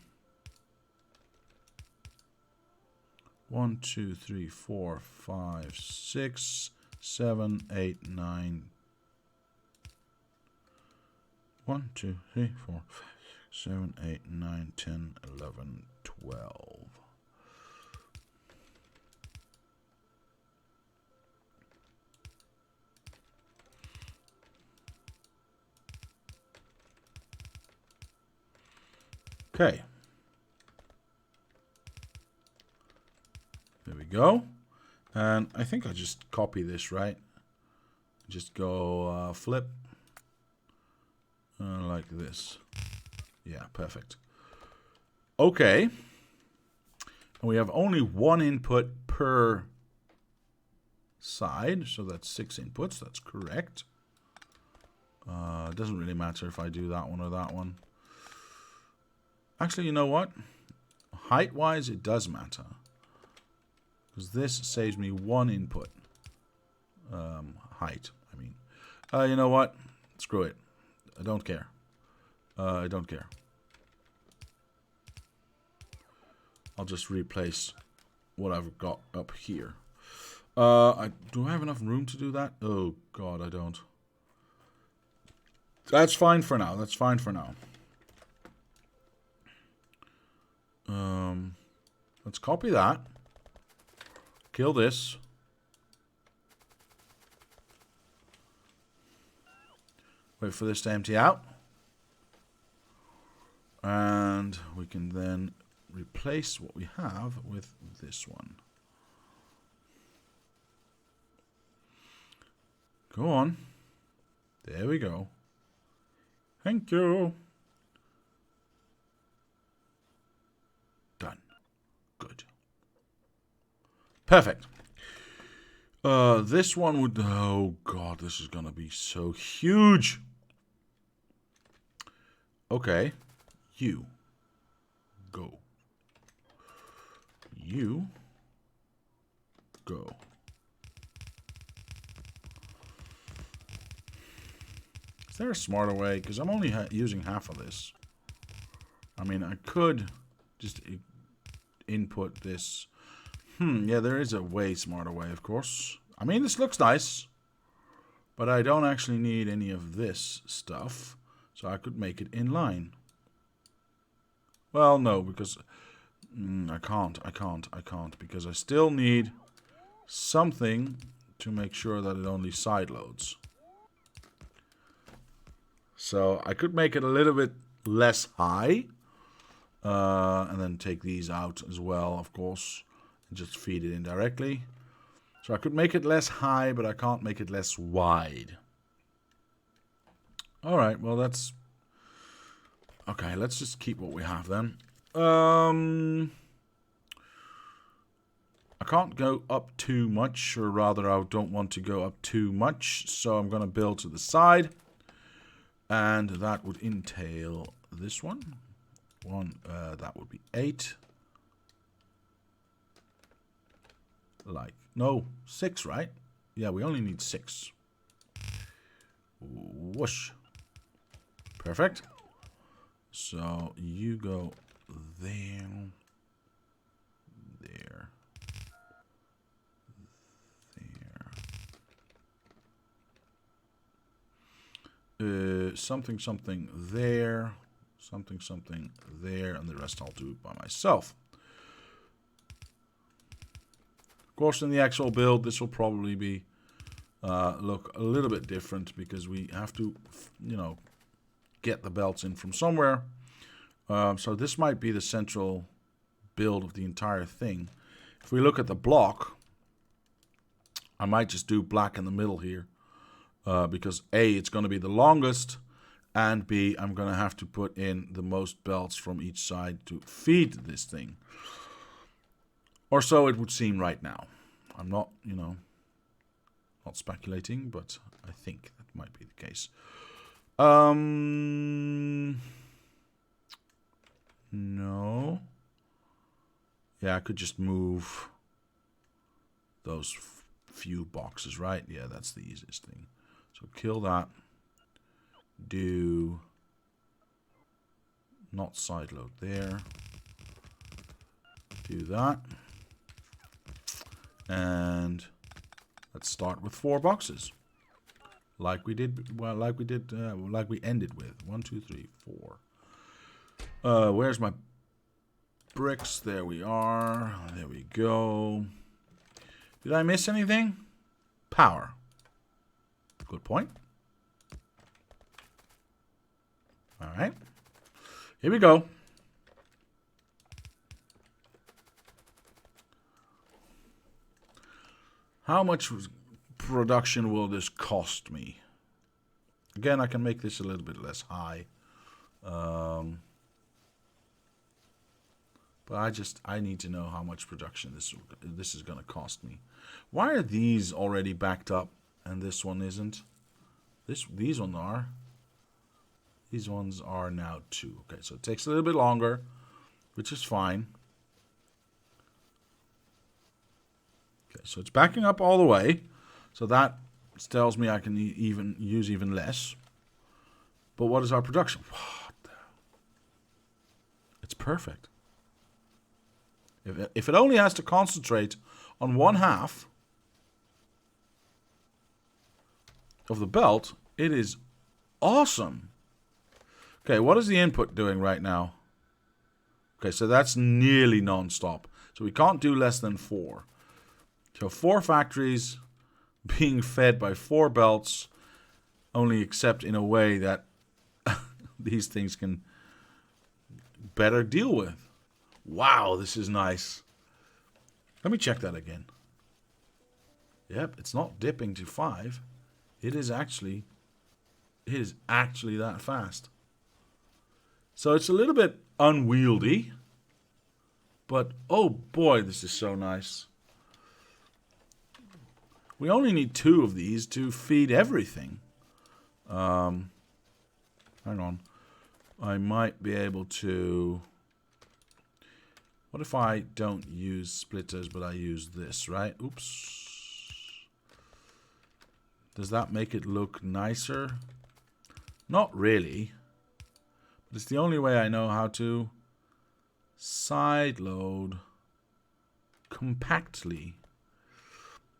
1, 2, 3, 4, 5, 6, 7, 8, 9. 1, 2, 3, 4, 5, 7, 8, 9, 10, 11, 12. Okay. There we go. And I think I just copy this, right? Just go flip. Like this. Yeah, perfect. Okay. And we have only 1 input per side, so that's 6 inputs. That's correct. It doesn't really matter if I do that one or that one. Actually, you know what? Height-wise, it does matter. Because this saves me 1 input. Height, I mean. You know what? Screw it. I don't care. I don't care. I'll just replace what I've got up here. Do I have enough room to do that? Oh, God, I don't. That's fine for now. That's fine for now. Let's copy that. Kill this. Wait for this to empty out. And we can then replace what we have with this one. Go on. There we go. Thank you. Done. Good. Perfect. This one would... Oh, God, this is going to be so huge. Okay. You. Go. You. Go. Is there a smarter way? Because I'm only using half of this. I mean, I could just input this. Yeah, there is a way smarter way, of course. I mean, this looks nice. But I don't actually need any of this stuff. So I could make it in line. Well, no, because I can't. Because I still need something to make sure that it only side loads. So I could make it a little bit less high. And then take these out as well, of course. And just feed it in directly. So I could make it less high, but I can't make it less wide. Alright, well that's... Okay, let's just keep what we have then. I can't go up too much, or rather I don't want to go up too much. So I'm going to build to the side. And that would entail this one. That would be 8. Like, no, 6, right? Yeah, we only need 6. Whoosh. Perfect. So you go there, there, there. Something, something there. Something, something there. And the rest I'll do by myself. Of course, in the actual build, this will probably be look a little bit different because we have to, you know, get the belts in from somewhere. So this might be the central build of the entire thing. If we look at the block, I might just do black in the middle here. Because A, it's going to be the longest, and B, I'm going to have to put in the most belts from each side to feed this thing. Or so it would seem right now. I'm not, you know, not speculating, but I think that might be the case. No. Yeah, I could just move those few boxes, right? Yeah, that's the easiest thing. So kill that. Do not sideload there. Do that. And let's start with 4 boxes. Like we did, well, like we ended with. 1, 2, 3, 4. Where's my bricks? There we are. There we go. Did I miss anything? Power. Good point. All right. Here we go. How much production will this cost me? Again, I can make this a little bit less high. But I need to know how much production this is going to cost me. Why are these already backed up and this one isn't? These ones are. These ones are now too. Okay, so it takes a little bit longer, which is fine. Okay, so it's backing up all the way. So that tells me I can use even less. But what is our production? What the? It's perfect. If it only has to concentrate on one half of the belt, it is awesome. Okay, what is the input doing right now? Okay, so that's nearly non-stop. So we can't do less than 4. So 4 factories being fed by 4 belts, only except in a way that these things can better deal with. Wow, this is nice. Let me check that again. Yep, it's not dipping to 5. It is actually that fast. So it's a little bit unwieldy, but oh boy, this is so nice. We only need 2 of these to feed everything. Hang on. I might be able to... What if I don't use splitters, but I use this, right? Oops. Does that make it look nicer? Not really. But it's the only way I know how to side load compactly.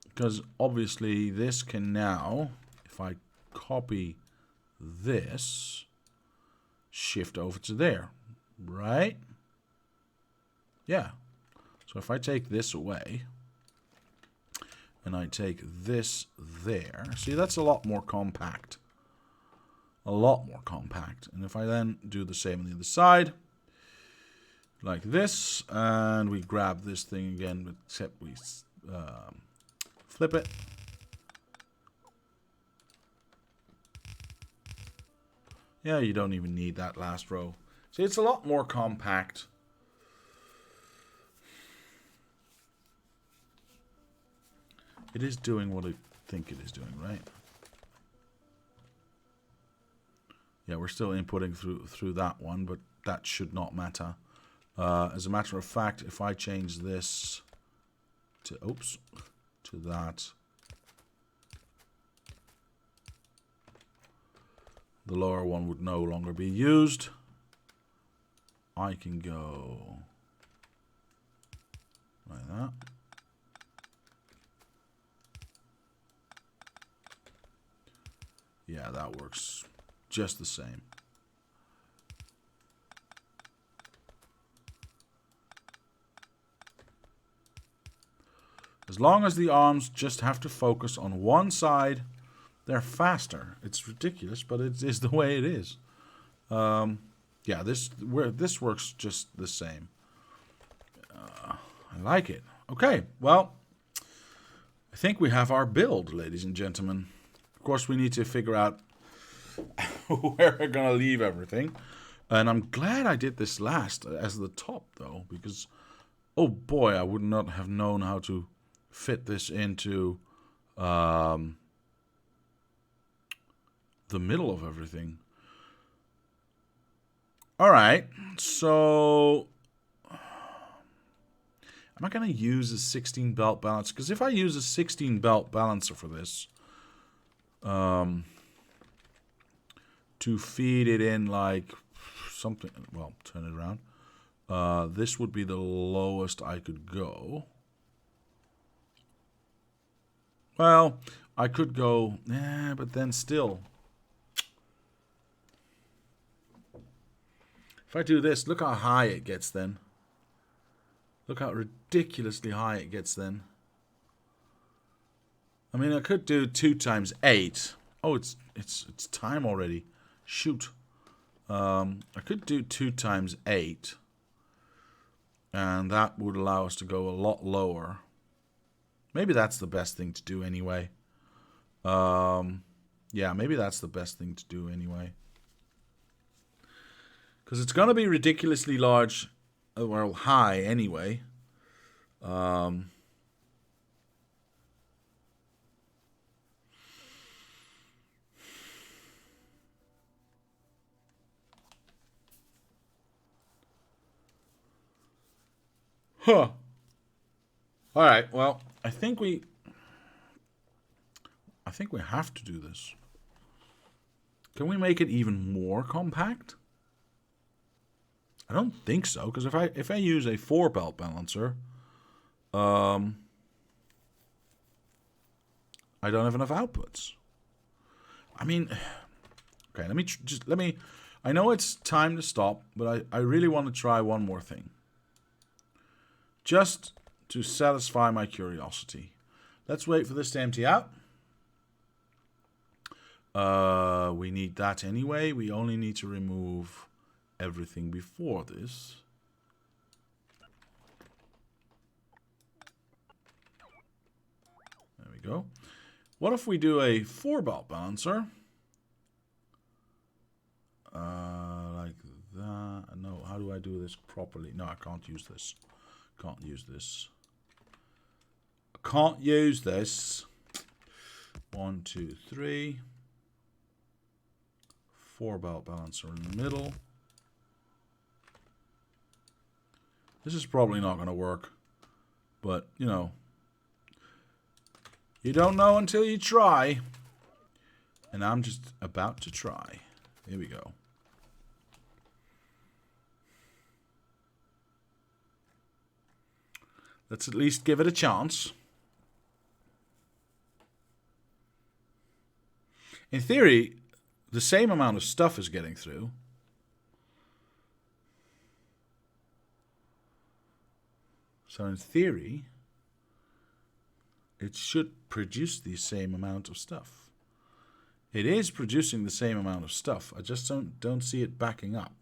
Because obviously this can now, if I copy this, shift over to there, right? Yeah. So if I take this away and I take this there, see, that's a lot more compact. A lot more compact. And if I then do the same on the other side, like this, and we grab this thing again, except we flip it. Yeah, you don't even need that last row. See, it's a lot more compact. It is doing what I think it is doing, right? Yeah, we're still inputting through that one, but that should not matter. As a matter of fact, if I change this to that, the lower one would no longer be used. I can go like that. Yeah, that works just the same. As long as the arms just have to focus on one side, they're faster. It's ridiculous, but it is the way it is. Yeah, this works just the same. I like it. Okay, well, I think we have our build, ladies and gentlemen. Of course, we need to figure out where we're going to leave everything. And I'm glad I did this last as the top, though, because, oh boy, I would not have known how to fit this into the middle of everything. All right, so am I going to use a 16 belt balancer? Because if I use a 16 belt balancer for this, to feed it in like something, well, turn it around. This would be the lowest I could go. Well, I could go, but then still. If I do this, look how high it gets then. Look how ridiculously high it gets then. I mean, I could do 2 times 8. Oh, it's time already. Shoot. I could do 2 times 8. And that would allow us to go a lot lower. Maybe that's the best thing to do anyway. Yeah, maybe that's the best thing to do anyway. Because it's going to be ridiculously large, well, high anyway. Huh. All right, well, I think we have to do this. Can we make it even more compact? I don't think so, because if I use a 4-belt balancer, I don't have enough outputs. I mean, okay, let me. I know it's time to stop, but I really want to try one more thing, just to satisfy my curiosity. Let's wait for this to empty out. We need that anyway. We only need to remove everything before this. There we go. What if we do a 4-belt balancer? Like that. No, how do I do this properly? No, I can't use this. Can't use this. I can't use this. 1, 2, 3. 4-belt balancer in the middle. This is probably not going to work, but you know, you don't know until you try. And I'm just about to try. Here we go. Let's at least give it a chance. In theory, the same amount of stuff is getting through. So in theory, it should produce the same amount of stuff. It is producing the same amount of stuff. I just don't see it backing up.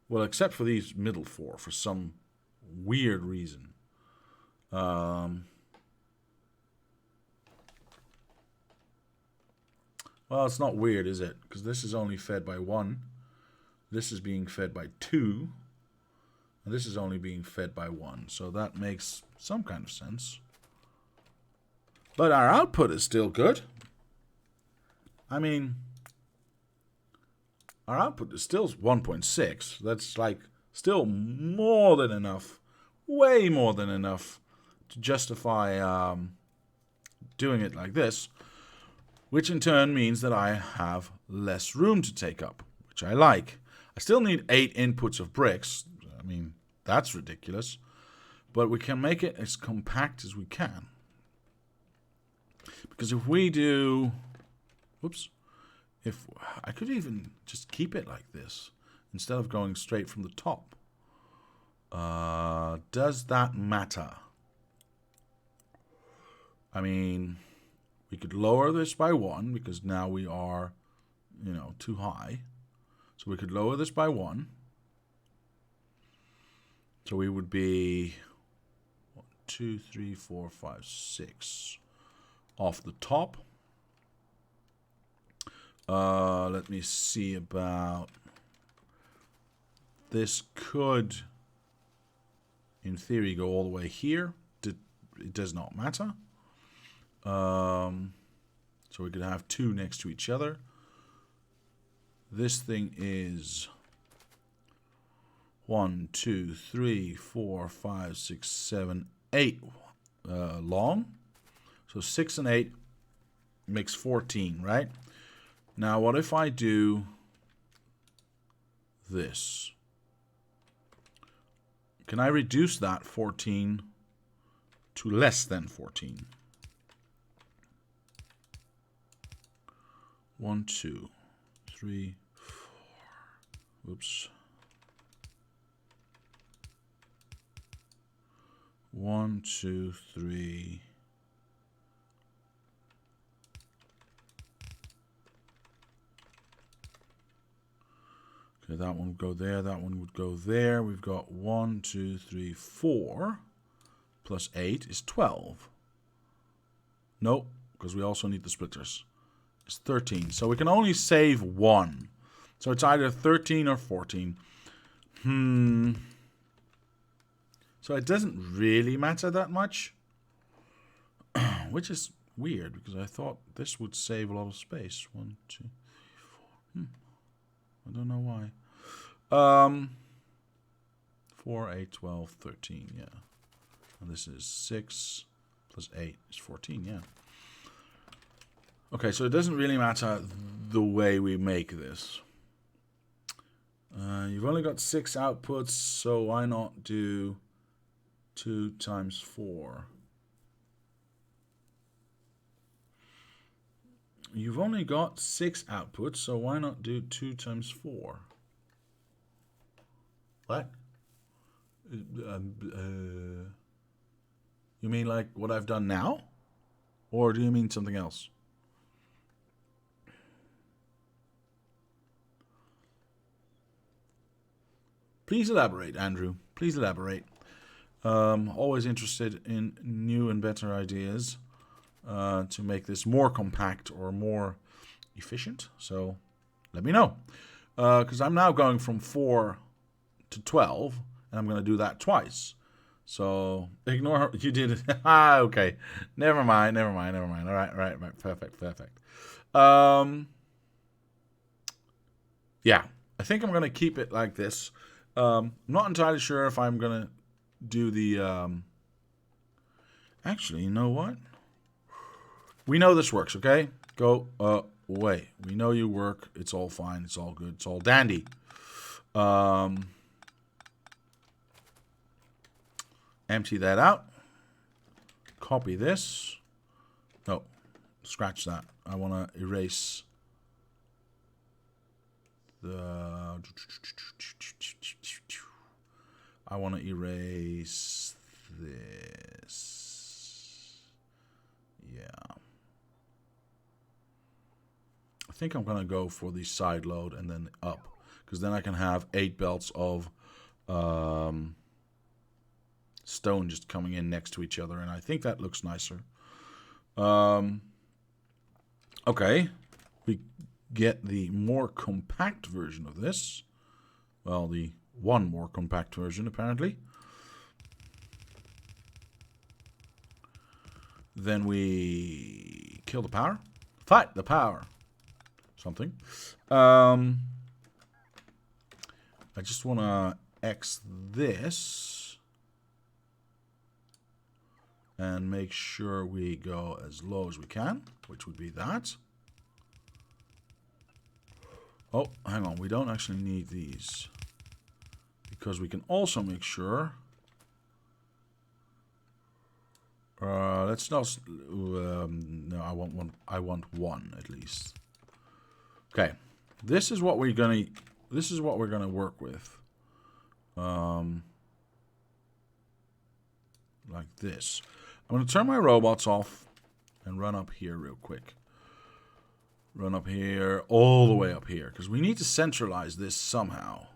Well, except for these middle 4 for some weird reason. Well, it's not weird, is it? Because this is only fed by 1. This is being fed by 2. And this is only being fed by 1. So that makes some kind of sense. But our output is still good. I mean, our output is still 1.6. That's like still more than enough. Way more than enough to justify doing it like this. Which in turn means that I have less room to take up, which I like. I still need 8 inputs of bricks. I mean, that's ridiculous. But we can make it as compact as we can. Because if we do... Whoops. If I could even just keep it like this instead of going straight from the top. Does that matter? I mean, we could lower this by 1 because now we are, you know, too high. So we could lower this by 1. So we would be 1, 2, 3, 4, 5, 6 off the top. Let me see about this. Could, in theory, go all the way here. It does not matter. So we could have 2 next to each other. This thing is 1, 2, 3, 4, 5, 6, 7, 8 long. So 6 and 8 makes 14, right? Now, what if I do this? Can I reduce that 14 to less than 14? 1, 2, 3, 4. Oops. 1, 2, 3. Okay, that one would go there. That one would go there. We've got 1, 2, 3, 4 plus 8 is 12. Nope, because we also need the splitters. It's 13. So we can only save 1. So it's either 13 or 14. So it doesn't really matter that much. Which is weird, because I thought this would save a lot of space. 1, 2, 3, 4. I don't know why. 4, 8, 12, 13, yeah. And this is 6 plus 8 is 14, yeah. Okay, so it doesn't really matter the way we make this. You've only got 6 outputs, so why not do 2 times 4? You've only got 6 outputs, so why not do 2 times 4? What? You mean like what I've done now? Or do you mean something else? Please elaborate, Andrew. Please elaborate. Always interested in new and better ideas to make this more compact or more efficient. So let me know. Because I'm now going from 4 to 12, and I'm going to do that twice. So ignore you did it. Okay. Never mind. All right. Perfect. Yeah. I think I'm going to keep it like this. I'm not entirely sure if I'm going to do the... Actually, you know what? We know this works, okay? Go away. We know you work. It's all fine. It's all good. It's all dandy. Empty that out. Copy this. No, scratch that. I want to erase the... I want to erase this. Yeah. I think I'm going to go for the side load and then up. Because then I can have 8 belts of stone just coming in next to each other. And I think that looks nicer. Okay. We get the more compact version of this. Well, the one more compact version, apparently. Then we kill the power. Fight the power. Something. I just want to X this. And make sure we go as low as we can. Which would be that. Oh, hang on. We don't actually need these. Because we can also make sure... let's not... no, I want one at least. Okay. This is what we're gonna work with. Like this. I'm gonna turn my robots off and run up here real quick. Run up here, all the way up here, because we need to centralize this somehow.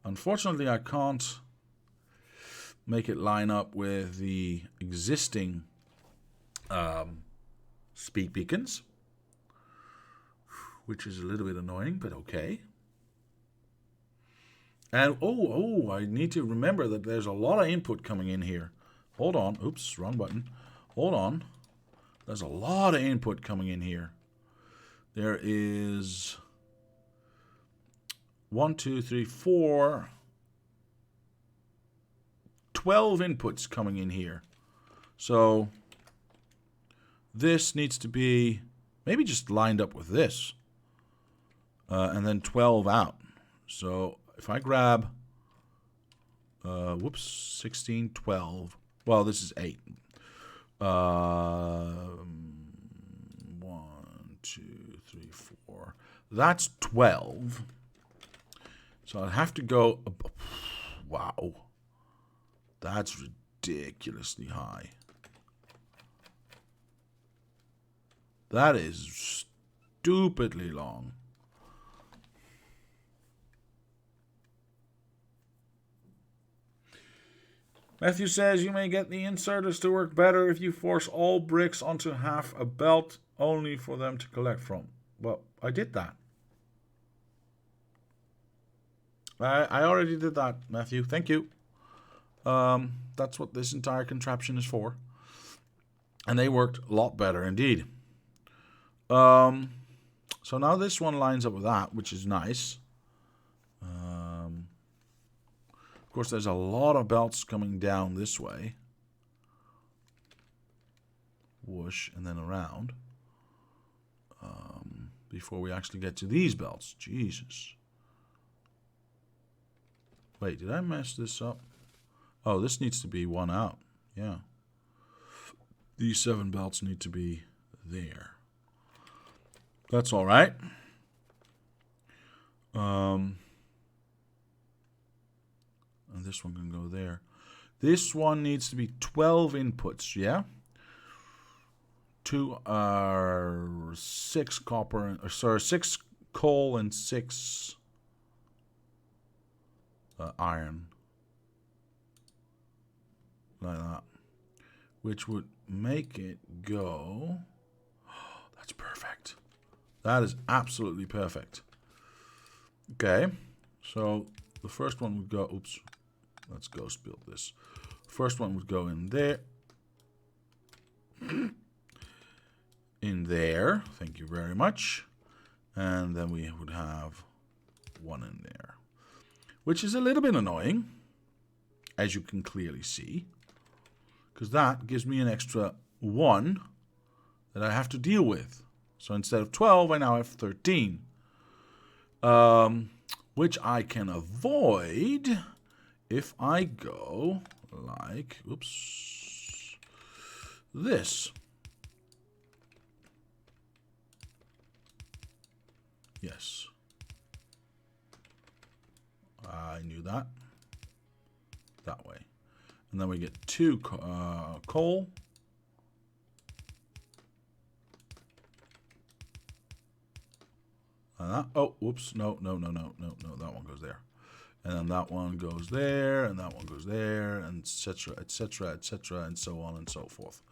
Unfortunately, I can't make it line up with the existing speed beacons, which is a little bit annoying, but okay. And, I need to remember that there's a lot of input coming in here. Hold on. Oops, wrong button. Hold on. There's a lot of input coming in here. There is 1, 2, 3, 4... 12 inputs coming in here. So this needs to be maybe just lined up with this. And then 12 out. So if I grab 16, 12. Well, this is 8. 1, 2, 3, 4. That's 12. So I'd have to go... Wow. That's ridiculously high. That is stupidly long. Matthew says you may get the inserters to work better if you force all bricks onto half a belt only for them to collect from. Well, I did that. I already did that, Matthew. Thank you. That's what this entire contraption is for. And they worked a lot better indeed. So now this one lines up with that, which is nice. Of course, there's a lot of belts coming down this way. Whoosh, and then around. Before we actually get to these belts. Jesus. Wait, did I mess this up? Oh, this needs to be one out. Yeah. These 7 belts need to be there. That's all right. And this one can go there. This one needs to be 12 inputs, yeah? 6 copper, or sorry, 6 coal and 6 iron. Like that. Which would make it go... Oh, that's perfect. That is absolutely perfect. Okay. So the first one would go... Oops. Let's ghost build this. First one would go in there. In there. Thank you very much. And then we would have one in there. Which is a little bit annoying. As you can clearly see. Because that gives me an extra 1 that I have to deal with. So instead of 12, I now have 13. Which I can avoid if I go like, oops, this. Yes. I knew that. That way. And then we get 2 coal. Oh, whoops. No. That one goes there. And then that one goes there, and that one goes there, and etc., etc., etc., and so on and so forth.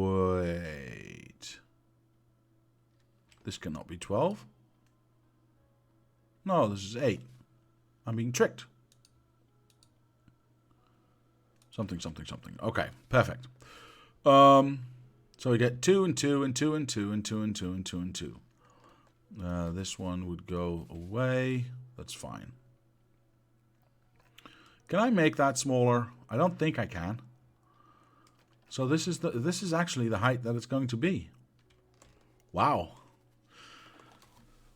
Wait. This cannot be 12. No, this is 8. I'm being tricked. Something. Okay, perfect. So we get 2 and 2 and 2 and 2 and 2 and 2 and 2 and 2. This one would go away. That's fine. Can I make that smaller? I don't think I can. So this is actually the height that it's going to be. Wow.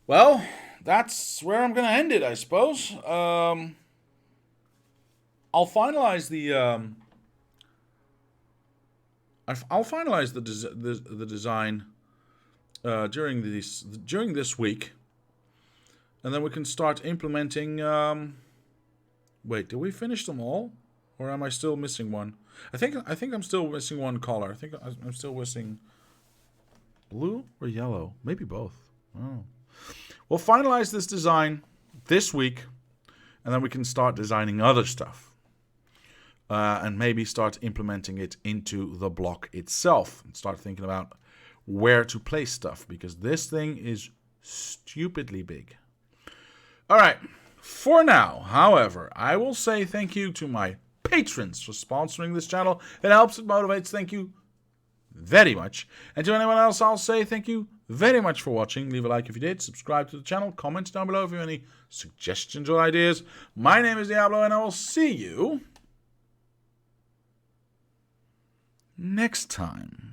Well, that's where I'm going to end it, I suppose. I'll finalize the the design during this week, and then we can start implementing. Wait, did we finish them all, or am I still missing one? I think I'm still missing one color. I think I'm still missing blue or yellow, maybe both. Oh. We'll finalize this design this week, and then we can start designing other stuff. And maybe start implementing it into the block itself. And start thinking about where to place stuff. Because this thing is stupidly big. Alright. For now, however, I will say thank you to my patrons for sponsoring this channel. It helps, it motivates. Thank you very much. And to anyone else, I'll say thank you very much for watching. Leave a like if you did. Subscribe to the channel. Comment down below if you have any suggestions or ideas. My name is Diablo, and I will see you next time.